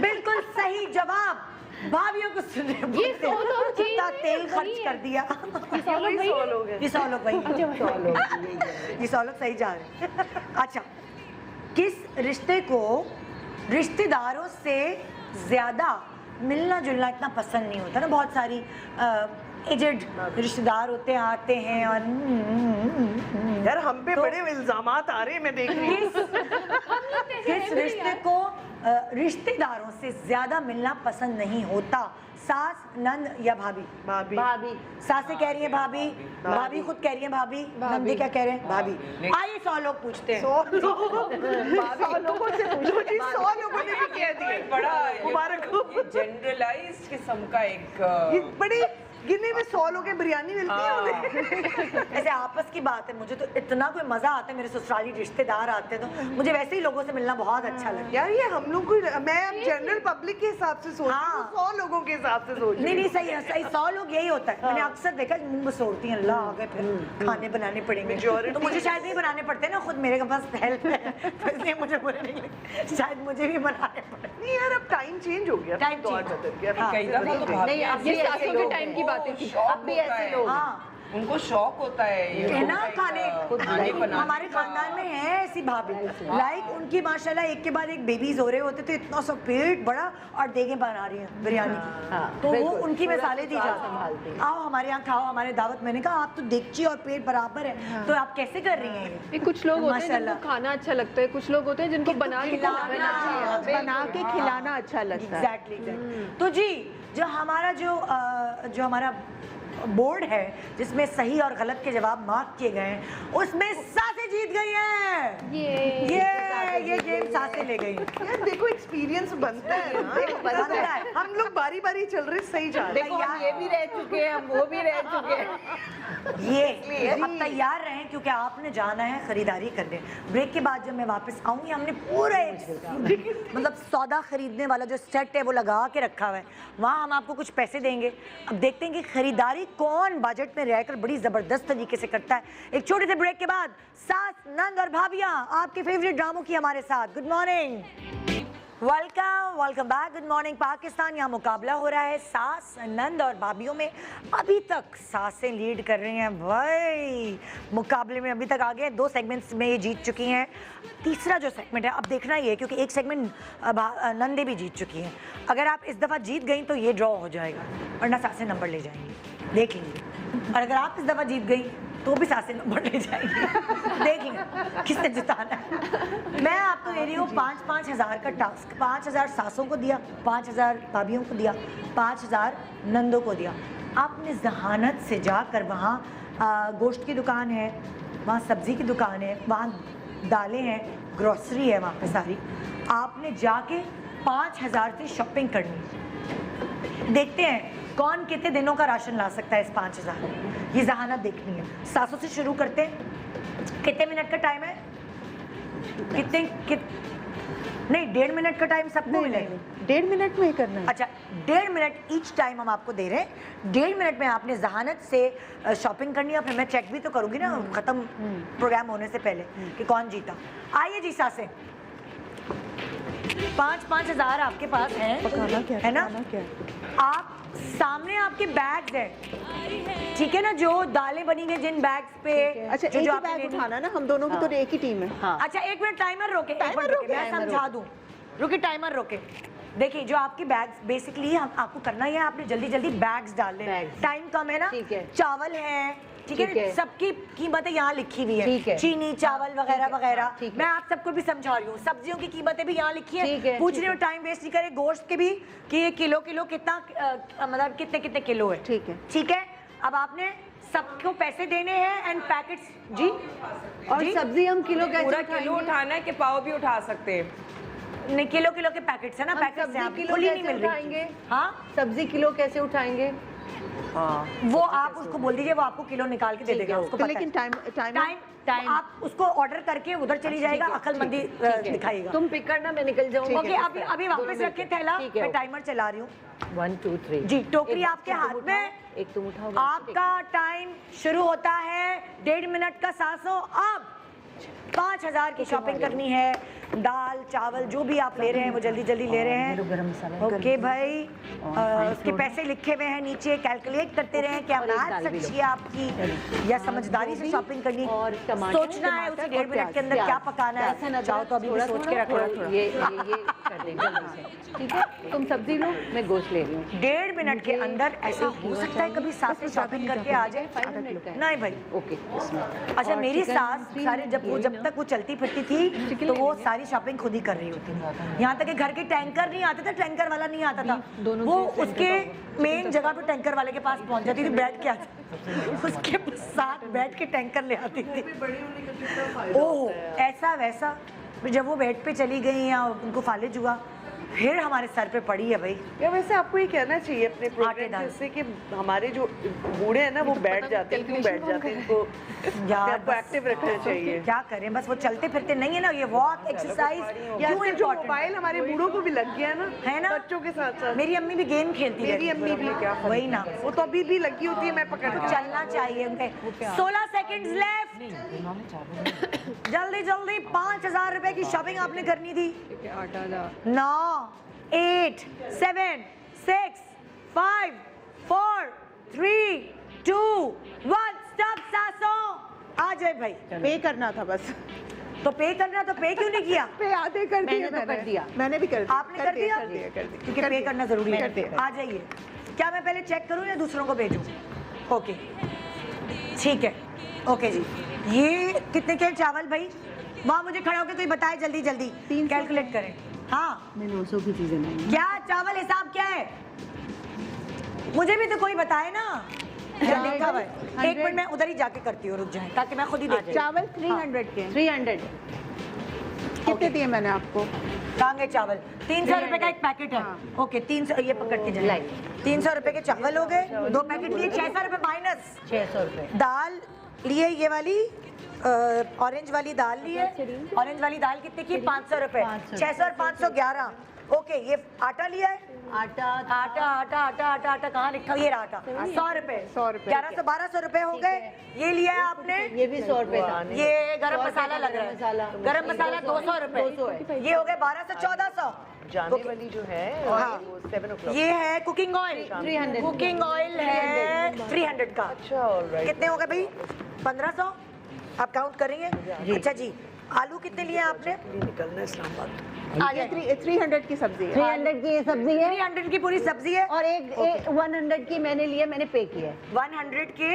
बिल्कुल सही जवाब। भाभियों को सुनने पड़ते हैं। 100 लोग कितना तेल खर्च कर दिया। ये 100 लोग वही। ये 100 लोग सही जा रहे हैं। अच्छा, किस रिश्ते को रिश्तेदारों से ज्यादा मिलना जुलना इतना पसंद नहीं होता ना? बहुत सारी एजेड रिश्तेदार होते हैं, आते हैं और यार हम पे बड़े इल्जामात आ रहे हैं, मैं देख रही हूँ। किस रिश्ते को रिश्तेदारों से ज्यादा मिलना पसंद नहीं होता, सास, नंद या भाभी? भाभी। सासें कह रही हैं भाभी, भाभी खुद कह रही हैं भाभी, नंदे क्या कह रहे हैं? भाभी। आइए 100 लोग पूछते हैं। 100 लोगों से पूछो जी, 100 लोगों ने भी कह दिया। बड़ा मुबारक हो। जनरलाइज्ड किस्म का एक ये बड़ी गिने में 100 लोग बिरयानी मिलती है उन्हें। ऐसे आपस की बात है, मुझे तो इतना कोई मजा आता है, मेरे ससुराली रिश्तेदार आते हैं तो मुझे वैसे ही लोगों से मिलना बहुत अच्छा लगता है। यार ये हम लोग को, मैं अब जनरल पब्लिक के हिसाब से सोच रही हूँ, 100 लोगों के हिसाब से सोच नहीं नहीं सही है, सही 100 लोग यही होता है। मैंने अक्सर देखा मुंह बसोड़ती हैं, अल्लाह आगे फिर खाने बनाने पड़ेंगे, तो मुझे शायद नहीं बनाने पड़ते ना, खुद मेरे पास हेल्प है तो इसलिए मुझे बुरे नहीं लगते, शायद मुझे भी बनाने पड़े। नहीं यार अब टाइम चेंज हो गया, टाइम दौर चेंज। बदल गया। हाँ। कई दफा तो भाभी नहीं अब ये भी ऐसे सासों के लोग टाइम हैं। की बातें थी। अब भी ऐसे लोग हैं। हाँ उनको शौक होता है ये है ना खाने बनाने हमारे का। खानदान में है ऐसी भाभी लाइक उनकी माशाल्लाह एक के बाद एक बेबीज हो रहे होते थे, इतना सा पेट बड़ा और देखें बना रही हैं बिरयानी की, तो वो उनकी मिसालें दी जाती हैं। आओ हमारे यहाँ खाओ, हमारे दावत। मैंने कहा आप तो देखची और पेट बराबर है, तो आप कैसे कर रही हैं ये? कुछ लोग होते हैं जिनको खाना अच्छा लगता है, कुछ लोग होते हैं जिनको बना के बना के खिलाना अच्छा लगता है। एग्जैक्टली। तो जी जो हमारा बोर्ड है जिसमें सही और गलत के जवाब मार्क किए गए हैं, उसमें सासे जीत गई हैं। ये गेम सासे ले गई। यार देखो एक्सपीरियंस बनता है ना, बनता है। हम लोग बारी बारी चल रहे, सही जा रहे देखो हम ये भी रह चुके हैं, हम वो भी रह चुके हैं। ये अब तैयार रहें क्योंकि आपने जाना है खरीदारी करने। ब्रेक के बाद जब मैं वापस आऊंगी, हमने पूरा मतलब सौदा खरीदने वाला जो सेट है वो लगा के रखा हुआ है, वहाँ हम आपको कुछ पैसे देंगे। अब देखते हैं कि खरीदारी कौन बजट में रहकर बड़ी जबरदस्त तरीके से करता है। एक छोटे से ब्रेक के बाद सास, नंद और भाभियां आपके फेवरेट ड्रामों की हमारे साथ। Good morning, welcome back. Good morning Pakistan. यहाँ मुकाबला हो रहा है सास, नंद और भाभियों में। अभी तक सासें लीड कर रही हैं भाई, मुकाबले में अभी तक आगे 2 सेगमेंट्स में ये जीत चुकी हैं। तीसरा जो सेगमेंट है अब देखना ही है क्योंकि एक सेगमेंट नंदे भी जीत चुकी हैं। अगर आप इस दफ़ा जीत गई तो ये ड्रॉ हो जाएगा, वरना सासें नंबर ले जाएंगी, देख लेंगे। और अगर आप इस दफ़ा जीत गई तो भी सासें नंबर ले जाएंगी, देखेंगे किसने जिताना है। मैं आपको दे रही हूँ 5-5 हज़ार का टास्क। 5,000 सासों को दिया, 5,000 भाभियों को दिया, 5,000 नंदों को दिया। आपने जहानत से जाकर वहाँ गोश्त की दुकान है, वहाँ सब्ज़ी की दुकान है, वहाँ दालें हैं, ग्रॉसरी है वहाँ पे सारी। आपने जाके 5,000 से शॉपिंग करनी। देखते हैं कौन कितने दिनों का राशन ला सकता है इस 5,000 में, ये जहानत देखनी है। सासों से शुरू करते हैं। कितने मिनट का टाइम है? नहीं 1.5 मिनट का टाइम सबको मिलेगा। 1.5 मिनट में ही करना है। अच्छा 1.5 मिनट ईच टाइम हम आपको दे रहे हैं। 1.5 मिनट में आपने जहानत से शॉपिंग करनी है, फिर मैं चेक भी तो करूंगी ना खत्म प्रोग्राम होने से पहले कि कौन जीता। आइए जी सासे, 5-5 हज़ार आपके पास है ना? आप सामने आपके बैग्स हैं, ठीक है ना, जो दालें बनी हैं जिन बैग्स पे। अच्छा एक ही बैग उठाना ना, हम दोनों की तो एक ही टीम है। अच्छा 1 मिनट टाइमर रोके, मैं समझा दूं। रुके, टाइमर रोके। देखिए जो आपके बैग्स बेसिकली हम आपको करना ही है, आपने जल्दी जल्दी बैग्स डालने हैं। टाइम कम है ना, चावल है, ठीक है, सबकी कीमतें यहाँ लिखी हुई है, चीनी, चावल वगैरह वगैरह। मैं आप सबको भी समझा रही हूँ, सब्जियों की कीमतें भी यहाँ लिखी है। पूछ रही हूँ, टाइम वेस्ट नहीं करे। गोश्त के भी कि ये किलो कितना मतलब कितने किलो है, ठीक है। अब आपने सबको पैसे देने हैं एंड पैकेट्स जी। और सब्जी हम किलो कैसे पूरा किलो उठाना है कि पाव भी उठा सकते हैं? नहीं किलो के पैकेट्स है ना, पैकेट्स हैं, किलो खुली नहीं कैसे मिल रही। उठाएंगे? हाँ सब्जी किलो कैसे उठाएंगे? वो आप उसको बोल दीजिए, वो आपको किलो निकाल के दे देगा, उसको पता है। लेकिन टाइम आप उसको ऑर्डर करके उधर चली जाएगा, अक्लमंदी दिखाएगा। तुम पिक करना, मैं निकल जाऊंगी। ओके अभी वापस रखे थैला, मैं टाइमर चला रही हूँ। 1 2 3 जी टोकरी आपके हाथ में, एक तुम उठाओ। आपका टाइम शुरू होता है 1.5 मिनट का। सासों अब 5,000 की शॉपिंग करनी है। दाल चावल जो भी आप ले रहे हैं वो जल्दी जल्दी ले रहे हैं। ओके भाई, उसके पैसे लिखे हुए हैं नीचे, कैलकुलेट करते रहे क्या मैथ अच्छी है आपकी या समझदारी से शॉपिंग करनी। सोचना है उसी 1.5 मिनट के अंदर क्या पकाना है। चाहो तो अभी भी सोच के रखो। ये कर देंगे जल्दी से, ठीक है। तुम सब्जी लो, मैं गोश्त ले रही हूँ। 1.5 मिनट के अंदर ऐसा हो सकता है कभी सास से शॉपिंग करके आ जाए। नहीं भाई, ओके। अच्छा मेरी सास सारे जब तक वो चलती फिरती थी तो वो सारी शॉपिंग खुद ही कर रही होती थी। यहाँ तक कि घर के टैंकर नहीं आते थे, टैंकर वाला नहीं आता था, वो उसके मेन जगह पे टैंकर वाले के पास पहुंच जाती थी, बैठ के आती, उसके साथ बैठ के टैंकर ले आती थी। ओह ऐसा वैसा। जब वो बेड पे चली गई या उनको फालिज हुआ, फिर हमारे सर पे पड़ी है भाई। या वैसे आपको ये कहना चाहिए अपने प्रोग्राम से कि हमारे जो बूढ़े हैं ना वो बैठ जाते हैं, क्यों बैठ जाते हैं, इनको आपको एक्टिव रखना चाहिए। क्या करें, बस वो चलते फिरते नहीं है ना, ये वॉक एक्सरसाइज क्यों जो मोबाइल हमारे बूढ़ों को भी लग गया है ना बच्चों के साथ साथ। मेरी अम्मी भी गेम खेलती है, मेरी अम्मी भी, क्या वही ना, वो तो अभी भी लगी होती है, मैं पकड़ के चलना चाहिए उनके। 16 सेकंड्स लेफ्ट, जल्दी जल्दी 5,000 रुपए की शॉपिंग आपने करनी थी। 9 8 7 6 5 4 3 2 1 जाए भाई। पे करना था बस। तो पे करना, तो पे क्यों नहीं किया? पे आधे कर दिए मैंने तो कर दिया। मैंने भी कर दिया। आपने कर दिया? क्योंकि पे करना जरूरी है। कर दिया। आ जाइए। क्या मैं पहले चेक करूं या दूसरों को भेजूं? ओके ठीक है, ओके जी। ये कितने के चावल भाई? वहाँ मुझे खड़ा होकर कोई बताए जल्दी जल्दी, कैलकुलेट करें। हाँ मैं 900 की चीजें नहीं। क्या चावल हिसाब क्या है? मुझे भी तो कोई बताए ना। लिखा हुआ है। एक मिनट मैं उधर ही जाके करती हूँ, रुक जाए ताकि मैं खुद ही देख। चावल 300 के। 300 कितने दिए मैंने आपको? कांगे चावल 300 रुपए का एक पैकेट है। ओके 300, ये पकड़ के जाए। 300 रुपए के चावल हो गए, 2 पैकेट लिए 600 रुपए माइनस। 600 रुपए। दाल लिए ये वाली ऑरेंज वाली दाल ली है। ऑरेंज वाली दाल कितने की? 500 रुपए। 600 और 511। ओके ये आटा लिया है। आटा आटा आटा आटा आटा आटा कहाँ लिखा? ये रहा आटा। 100 रुपए। 1100 1200 रुपए हो गए। ये लिया है आपने? ये भी 100 रुपए था। ये गरम मसाला लग रहा है। गरम मसाला 200 रुपए। ये हो गए 1200 1400। जाने वाली जो है वो 7 o'clock। ये है कुकिंग ऑयल। 300। कुकिंग ऑयल है 300 का। अच्छा ऑलराइट। कितने हो गए भाई? 1500। आप काउंट करेंगे? अच्छा जी। आलू कितने लिए आपने? निकलना है इस्लामाबाद। ये 300 की सब्जी है। 300 की ये सब्जी है 300 की पूरी सब्जी है। और एक 100 की मैंने लिया, मैंने पे किया है। 100 के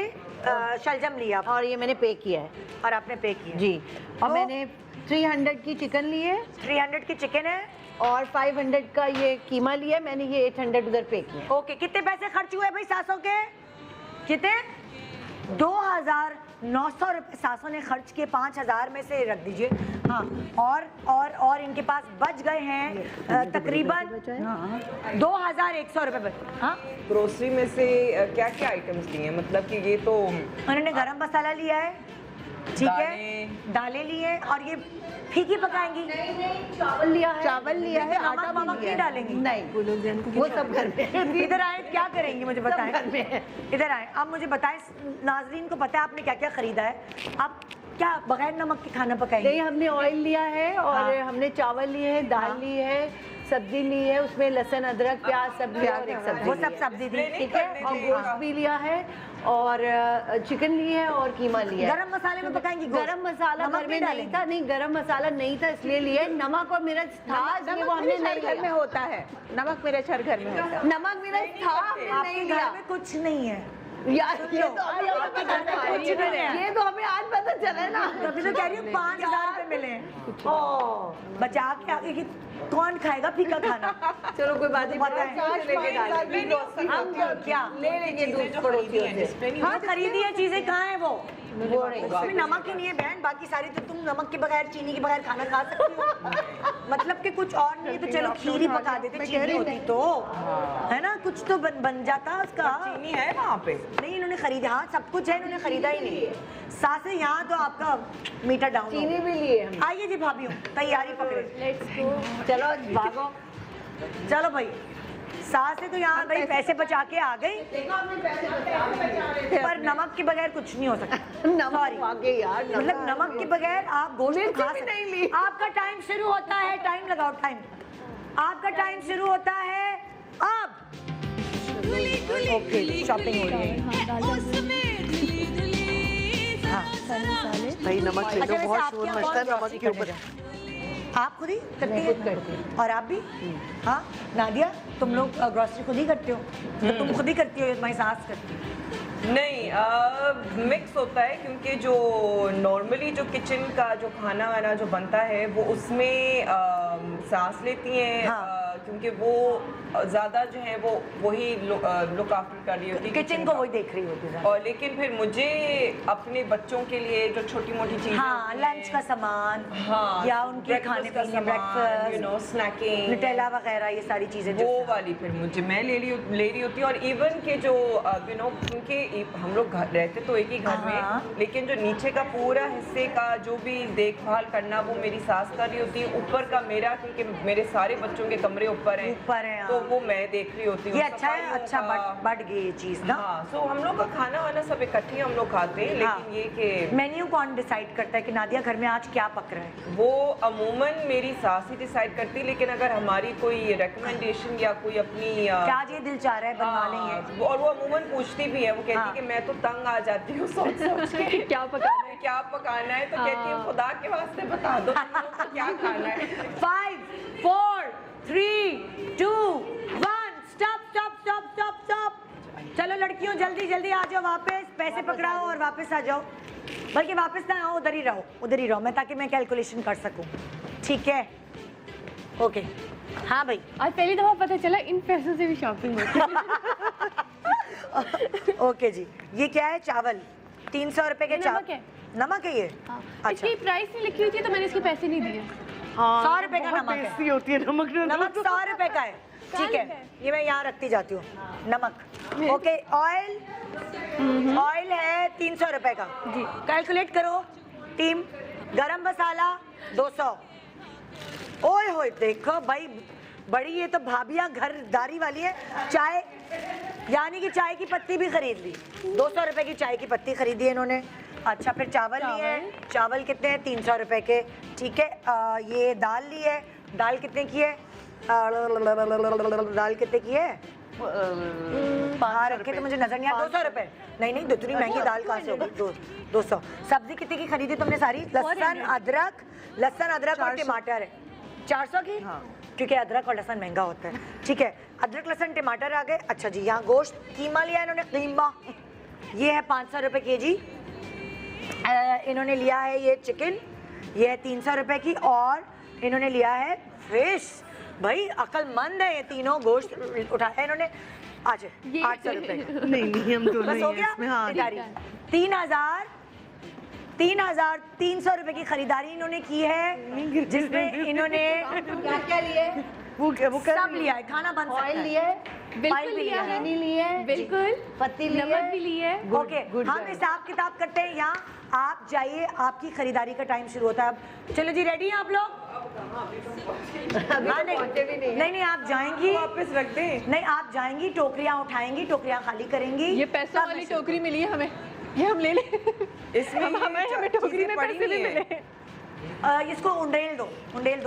शलजम लिया और ये मैंने पे किया है और आपने पे किया जी। और तो- मैंने 300 की चिकन ली है 300 की चिकन है और 500 का ये कीमा लिया, मैंने ये 800 उधर पे किया। ओके कितने पैसे खर्च हुए भाई सासों के? कितने? 2900 रुपए सासों ने खर्च किए। 5000 में से रख दीजिए। हाँ और इनके पास बच गए हैं तकरीबन 2100 रुपए बचे। हाँ ग्रोसरी में से क्या क्या आइटम्स लिए हैं? मतलब कि ये तो उन्होंने गरम मसाला लिया है, ठीक है, दालें ली है और ये फीकी पकाएंगी। चावल लिया है, है, आटा नमक नहीं डालेंगी। नहीं वो सब घर में। इधर आए क्या करेंगी मुझे बताएं। इधर आए आप मुझे बताएं, नाजरीन को पता है आपने क्या क्या खरीदा है? आप क्या बगैर नमक के खाना पकाएंगे? नहीं, हमने ऑयल लिया है और हाँ। हमने चावल लिए है, दाल ली है, सब्जी ली है, उसमें लहसुन अदरक प्याज सब लिया और एक सब्जी वो ली सब है। सब्जी थी, ठीक है। और गोश्त भी लिया है और चिकन ली है और कीमा लिया है। गरम मसाले में पकाएंगी गोश्त? गरम मसाला नमक घर में नहीं नहीं डालेंगी? था। नहीं, गरम मसाला नहीं था इसलिए लिया है। नमक और मिर्च था इसलिए वो हमने नहीं घर में लिया। होता है। नमक मेरे हर घर में होता है। नमक मिर्च था, हमने आपके नहीं घर लिया। में कुछ नहीं है यार ये तो अभी हमें पता चला। कुछ नहीं है। ये तो हमें आज पता चला ना। तभी तो कह रही हूँ 5000 रुपए मिले हैं। ओ बचा के आगे कि कौन खाएगा फीका खाना? चलो कोई बात नहीं, पता है हम क्या ले लेंगे दूध पड़ोसियों से। हाँ खरीदी है चीजें, कहाँ है वो? उसमें नमक ही नहीं है बहन, बाकी सारी तो तुम नमक के बगैर चीनी के बगैर खाना खा सकती हो। मतलब कि कुछ और नहीं तो चलो खीर ही पका देते, चीनी होती तो है ना, कुछ तो बन जाता उसका। चीनी है वहाँ पे? नहीं इन्होंने खरीदा। हाँ सब कुछ है, इन्होंने खरीदा ही नहीं। सासे यहाँ तो आपका मीटर डाउन। चीनी भी लिए हम। आइए जी भाभी, तैयारी पकड़े। चलो भागो। चलो भाई, सास ने तो यहाँ भाई पैसे बचा के आ गई, पर नमक के बगैर कुछ नहीं हो सकता। नमक आगे यार, मतलब नमक के बगैर आप गोश्त तो खा सकते नहीं। आपका टाइम शुरू होता है, टाइम लगाओ टाइम। आपका टाइम शुरू होता है अब। ओके शॉपिंग हो रही है। हाँ भाई नमक ले लो, बहुत शोर मचता है नमक के ऊपर। आप खुद ही करती है? और आप भी? हाँ नादिया, तुम लोग ग्रोसरी खुद ही करते हो? तो तुम खुद ही करती हो या तुम्हारी सास करती है? नहीं, मिक्स होता है क्योंकि जो नॉर्मली जो किचन का जो खाना वाना जो बनता है वो उसमें सांस लेती हैं। हाँ। क्योंकि वो ज़्यादा जो है वो वही लुक आफ्टर कर रही होती है किचन को वही देख रही होती है। और लेकिन फिर मुझे अपने बच्चों के लिए जो छोटी मोटी चीज़ें, हाँ लंच का सामान, हाँ या उनके खाने पीने, breakfast, you know snacking, Nutella वगैरह, ये सारी चीजें वो वाली फिर मुझे मैं ले रही होती है। और इवन के जो यू नो, क्योंकि हम लोग रहते तो एक ही घर में, लेकिन जो नीचे का पूरा हिस्से का जो भी देखभाल करना वो मेरी सास कर रही होती है। ऊपर का मेरा, क्योंकि मेरे सारे बच्चों के कमरे ऊपर है तो वो मैं देख रही होती हूँ। ये अच्छा है, अच्छा बढ़ गई ये चीज ना। हाँ, सो हम लोग का खाना वाना सब इकट्ठे हम लोग खाते हैं। लेकिन ये कि मेन्यू कौन डिसाइड करता है कि नादिया घर में आज क्या पक रहा है? वो अमूमन मेरी सास ही डिसाइड करती है, लेकिन अगर हमारी कोई रिकमेंडेशन या कोई अपनी क्या ये दिल चाह रहा है बनवा लेंगे, और वो अमूमन पूछती भी है, वो कहती रही कि मैं तो तंग आ जाती हूँ सोच सोच के क्या पकाना है क्या पकाना है, तो कहती हूँ खुदा के वास्ते बता दो तुम लोग को क्या खाना है। 5 4 3 2 1 stop stop stop stop stop. चलो लड़कियों जल्दी जल्दी आ जाओ वापस, पैसे पकड़ाओ और वापस आ जाओ। बल्कि वापस ना आओ, उधर ही रहो मैं, ताकि मैं कैलकुलेशन कर सकूं। ठीक है, ओके। हाँ भाई, आज पहली दफा पता चला इन पैसों से भी शॉपिंग होती है। ओके जी। ये क्या है? चावल 300 रुपए के चावल। नमक है ये? अच्छा। इसकी प्राइस नहीं लिखी हुई थी तो मैंने इसके पैसे नहीं दिए। 100 रुपए का नमक है। टेस्टी होती है नमक। नमक 100 रुपए का है। ठीक है, ये मैं यहाँ रखती जाती हूँ। नमक ओके। ऑयल है 300 रुपए का जी। कैलकुलेट करो टीम। गरम मसाला 200। ओए होए देखो भाई, बड़ी ये तो भाभियाँ घरदारी वाली है। चाय, यानी कि चाय की पत्ती भी खरीद ली। 200 रुपए की चाय की पत्ती खरीदी है इन्होंने। अच्छा, फिर चावल लिए हैं। चावल कितने हैं? 300 रुपए के। ठीक है, ये दाल ली है। दाल कितने की है? दाल कितने की है? बाहर रखे तो मुझे नजर नहीं आया। 200 रुपए? नहीं नहीं, इतनी महंगी दाल कहाँ से होगी? 200। सब्जी कितने की खरीदी तुमने सारी? लहसुन अदरक और टमाटर है 400 की। हाँ। क्योंकि अदरक और लहसुन महंगा होता है। ठीक है, अदरक लहसुन टमाटर आ गए। अच्छा जी, यहाँ गोश्त कीमा लिया इन्होंने। कीमा ये है 500 रुपए केजी। इन्होंने लिया है ये चिकन, ये है 300 रुपए की। और इन्होंने लिया है फिश। भाई अक्लमंद है ये तीनों। गोश्त उठाया इन्होंने आज 800 रुपए। नहीं हम दोनों बस हो गया। 3,300 रुपए की खरीदारी इन्होंने की है, जिसमें इन्होंने क्या लिए? वो सब लिया है। खाना बन सकता है। ऑयल लिए, बिल्कुल लिया है, नहीं लिए, बिल्कुल पत्ती लिए, नमक भी लिए। ओके, हम हिसाब किताब करते हैं यहाँ। आप जाइए, आपकी खरीदारी का टाइम शुरू होता है अब। चलो जी, रेडी हैं आप लोग? नहीं, आप जाएंगी वापस रख दे। नहीं, आप जाएंगी, टोकरियाँ उठाएंगी, टोकरियाँ खाली करेंगी। ये पैसों वाली टोकरी मिली है हमें, ये हम ले लें। इसमें हमें टोकरी में पैसे भी मिले। इसको उंडेल दो,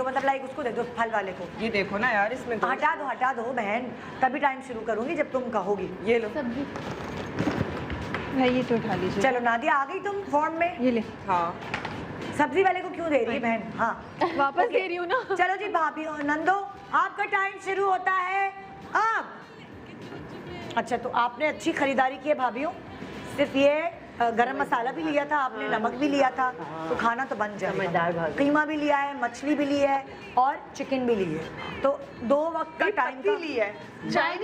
मतलब लाइक उसको दे दो फल वाले को। ये देखो ना यार, इसमें हटा दो बहन, तभी टाइम शुरू करूंगी जब तुम कहोगी। ये लो सब्जी भाई, ये तो उठा लीजिए। चलो नादिया, आ गई तुम फॉर्म में? ये ले। हाँ, सब्जी वाले को क्यों दे रही है बहन? हाँ वापस दे रही हूँ ना। चलो जी भाभी और नंदो, आपका टाइम शुरू होता है अब। अच्छा, तो आपने अच्छी खरीदारी की है भाभीयों। सिर्फ ये गरम मसाला भी लिया था आपने, नमक भी लिया था, तो खाना तो बन जाएगा। कीमा भी लिया है, मछली भी ली है और चिकन भी ली है, तो 2 वक्त का टाइम का ली है। चाय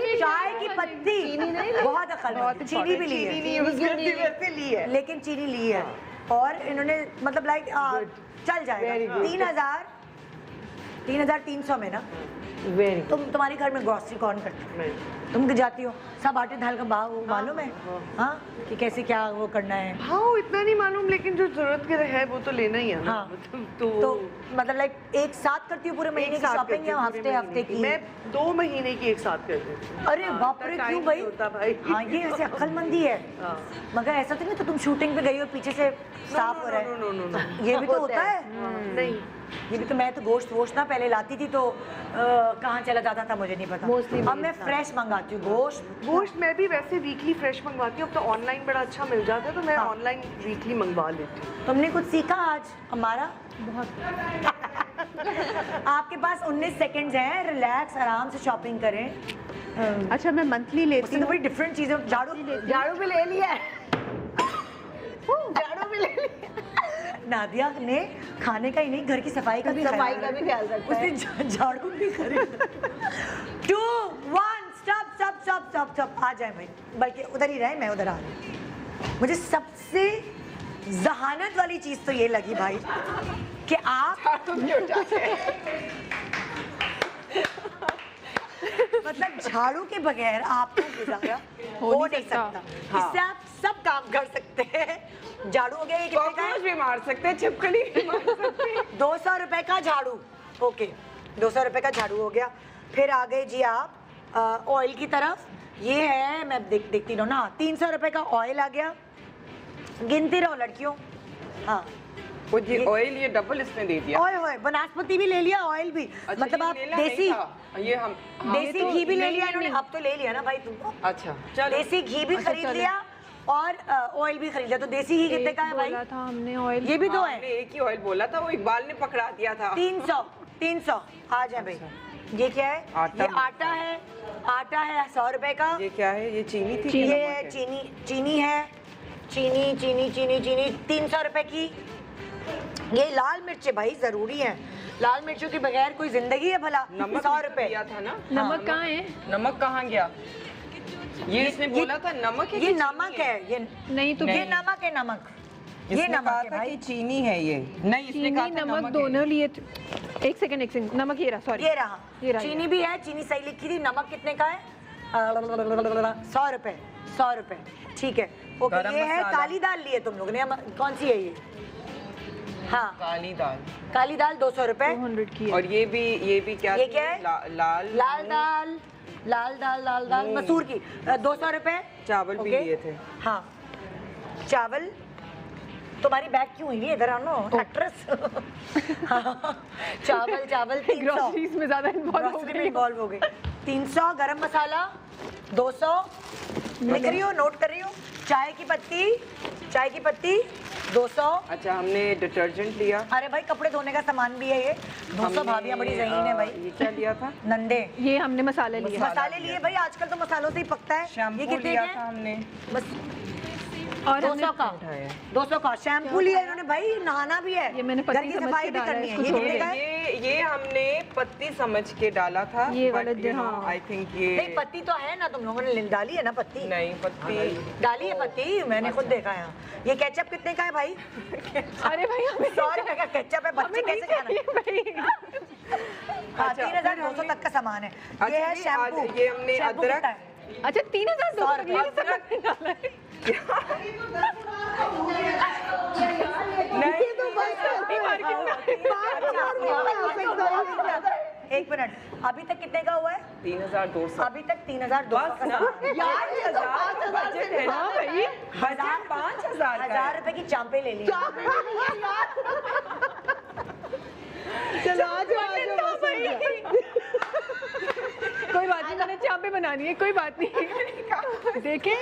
की पत्ती बहुत अकल, चीनी भी ली है, लेकिन चीनी ली है। और इन्होंने मतलब लाइक चल जाएगा। 3,300 में ना। तुम्हारे घर में ग्रोसरी कौन करता है? तुम जाती हो, सब आटे दाल का भाव मालूम है? हाँ, कि कैसे क्या वो करना है? हाँ, इतना नहीं मालूम, लेकिन जो जरूरत के है वो तो लेना ही है ना। हाँ, तो मतलब लाइक एक साथ करती हूँ पूरे महीने की शॉपिंग या हफ्ते की? मैं 2 महीने की एक साथ करती हूँ। अरे बाप रे, क्यों भाई? हाँ, ये ऐसे अक्लमंदी है। मगर ऐसा तो नहीं तो तुम शूटिंग पे गई हो पीछे से साफ हो रहा है? ये भी तो होता है। नहीं, ये भी तो, मैं तो गोश्त वोश्त ना पहले लाती थी तो कहाँ चला जाता था मुझे नहीं पता। अब मैं फ्रेश मंगाती हूँ गोश्त मैं भी वैसे वीकली फ्रेश मंगवाती हूँ। अब तो ऑनलाइन बड़ा अच्छा मिल जाता है, तो मैं ऑनलाइन वीकली मंगवा लेती हूँ। तुमने कुछ सीखा आज हमारा? बहुत। आपके पास 19 सेकंड्स हैं, रिलैक्स आराम से शॉपिंग करें। अच्छा, मैं मंथली लेती हूँ। तो बड़ी डिफरेंट चीजें। झाड़ू भी ले लिया है। झाड़ू भी ले लिया। नादिया ने खाने का ही नहीं, घर की सफाई का भी ख्याल रखा है। उसने झाड़ू भी खरीदा। 2 1 स्टॉप। आ जाए भाई, बल्कि उधर ही रहे, मैं उधर आ रही हूँ। मुझे सबसे जहानत वाली चीज तो ये लगी भाई कि आप मतलब झाड़ू के बगैर आपको गुजारा हो नहीं सकता। इससे आप सब काम कर सकते हैं। झाड़ू हो गया, ये कितने का है? भी मार सकते हैं, छिपकली भी मार सकते हैं। 200 रुपए का झाड़ू। ओके, 200 रुपए का झाड़ू हो गया। फिर आ गए जी आप ऑयल की तरफ। ये है, मैं देखती रहूँ ना, 300 रुपए का ऑयल आ गया। गिनती रहो लड़कियों। हाँ, वो ये ऑयल ये डबल इसने दे दिया। ओए बनास्पति भी ले लिया, ऑयल भी। अच्छा, मतलब आप देसी देसी घी भी ले लिया इन्होंने। अब तो ले लिया ना भाई तुमको। अच्छा, चलो देसी घी भी खरीद लिया और ऑयल भी खरीदा। तो देसी घी कितने का है भाई? बोला था हमने ऑयल, ये भी दो है। हमने एक ही ऑयल बोला था, वो इकबाल ने पकड़ा दिया था। 300 आ जाए भाई। ये क्या है? आटा। ये आटा है, आटा है 100 रुपए का। ये क्या है? ये चीनी थी? ये चीनी है, चीनी 300 रुपए की। ये लाल मिर्च भाई जरूरी है, लाल मिर्चों के बगैर कोई जिंदगी है भला? नमक 100 रुपए दिया था ना? नमक कहाँ है? नमक कहाँ गया? ये इसने बोला था नमक है। ये नमक है, ये नहीं तो ये नमक है, नमक। ये इसने नमक कहा है था भाई। कि चीनी है ये। नहीं, इसने कहा चीनी था नमक है। दोनों लिए थे। एक सेकंड नमक ये रहा, सॉरी ये रहा, ये रहा, चीनी भी है, चीनी सही लिखी थी। नमक कितने का है? 100 रुपए, 100 रुपए, ठीक है। ओके, गरम ये है मसाला। काली दाल लिए तुम लोग ने, कौन सी है ये? हाँ, काली दाल। काली दाल 200 रुपए। 200 की है। और ये भी क्या ये थी? क्या है? लाल दाल मसूर की 200 रुपए। चावल भी ओके। लिए थे। हाँ, चावल। तुम्हारी बैग क्यों हुई है इधर? आनो एक्ट्रेस। चावल 300। ग्रोसरीज में ज्यादा इन्वॉल्व हो ग्रोसरी में गई। इन्वॉल्व हो गए। 300 गरम मसाला 200। लिख रही हो, नोट कर रही हो। चाय की पत्ती 200। अच्छा, हमने डिटर्जेंट लिया। अरे भाई कपड़े धोने का सामान भी है ये 200। हमने, भाभियां बड़ी ज़हीन है भाई। ये क्या लिया था? नंदे ये हमने मसाले लिए। मसाले लिए भाई, आजकल तो मसालों से ही पकता है। ये शैम्पू कितने लिया के था हैं? हमने। बस और 200 का। 200 का शैम्पू लिया इन्होंने भाई, नहाना भी है, ये मैंने घर पत्ती की समझ सफाई के भी डाला है, करनी है। इसको ये छोड़ कितने दे। का है? ये हमने पत्ती समझ के डाला था। ये वाला जो, हाँ। आई थिंक ये नहीं, पत्ती तो है ना, तुम लोगों ने डाली है ना पत्ती? नहीं, पत्ती डाली है पत्ती, मैंने खुद देखा है। ये केचप कितने का है भाई? अरे भाई हमें 100 रुपए का केचप है, बच्चे कैसे खाना? हाँ, 3200 तक का सामान है। ये है शैम्पू। ये हमने शैम्पू अदरक। कितना है? अच्छा 3200 तक ये सब अदरक। डाला है। नहीं, एक मिनट, अभी तक कितने का हुआ है? 3200। अभी तक 3200 बस का ना सामान। यार, ये 1000 बजट है ना भाई। बजट 5000 का 1000 है। रुपए की चांपे ले ली। चलो आ जाओ कोई बात नहीं, मैंने चापे बनानी है, कोई बात नहीं। देखें,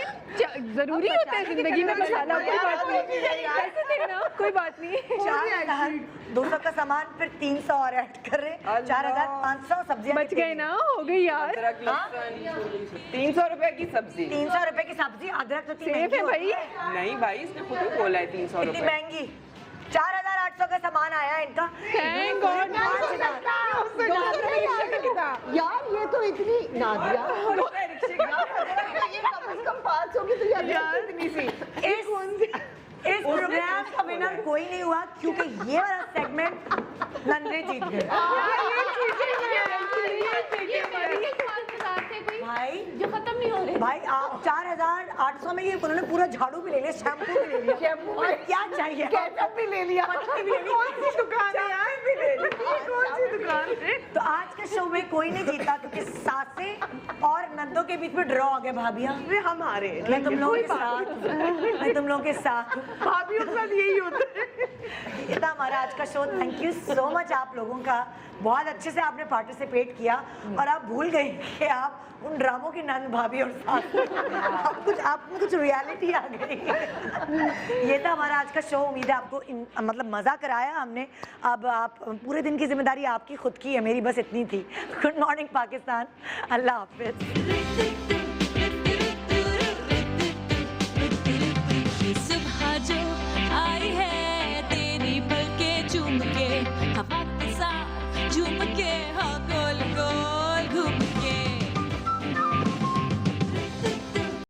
जरूरी होता है जिंदगी में मसाला, कोई बात नहीं। ऐसे देखना, कोई बात नहीं। 4200 का सामान, फिर 300 और ऐड कर रहे, 4500 सब्जियां बच गए ना, हो गई यार। अदरक, लहसुन, 300 रुपए की सब्जी। 300 रुपए की सब्जी, अदरक तो सेफ है भाई। नहीं भाई, इसने खुद ही बोला है 300 इतनी रुपए। महंगी। 4800 का सामान आया इनका। Thank God। 5000। यार ये तो इतनी नादिया, ये कम से कम 500 की तो यार इतनी सी। इस प्रोग्राम का विनर कोई नहीं हुआ, क्योंकि ये वाला सेगमेंट नंदे जीत गए। भाई जो खत्म नहीं हो रहे। भाई 4800 में ये उन्होंने पूरा झाड़ू भी ले लिया, शैम्पू भी ले लिया, और क्या चाहिए? केचप भी ले लिया, पत्ती भी ले ली। कौन सी दुकान है यार? भी ले ली। कौन सी दुकान है? तो आज के शो में कोई नहीं जीता, क्योंकि सासे और नंदो के बीच में ड्रॉ हो गए भाभियां। हम हारे। मैं तुम लोगों के साथ, मैं तुम लोगों के साथ। भाभियों के साथ यही होता है। ये था हमारा आज का show. Thank you so much आप लोगों का, बहुत अच्छे से आपने पार्टिसिपेट किया, और आप भूल गए कि आप उन ड्रामों की नंद भाभी और सास। आपको कुछ रियलिटी आ गई। ये था हमारा आज का शो। उम्मीद है आपको मतलब मज़ा कराया हमने। अब आप पूरे दिन की जिम्मेदारी आपकी खुद की है, मेरी बस इतनी थी। गुड मॉर्निंग पाकिस्तान, अल्लाह हाफिज़। सुबह जो आई है तेरी पलके चूम के, हवा के साथ झूम के, हाँ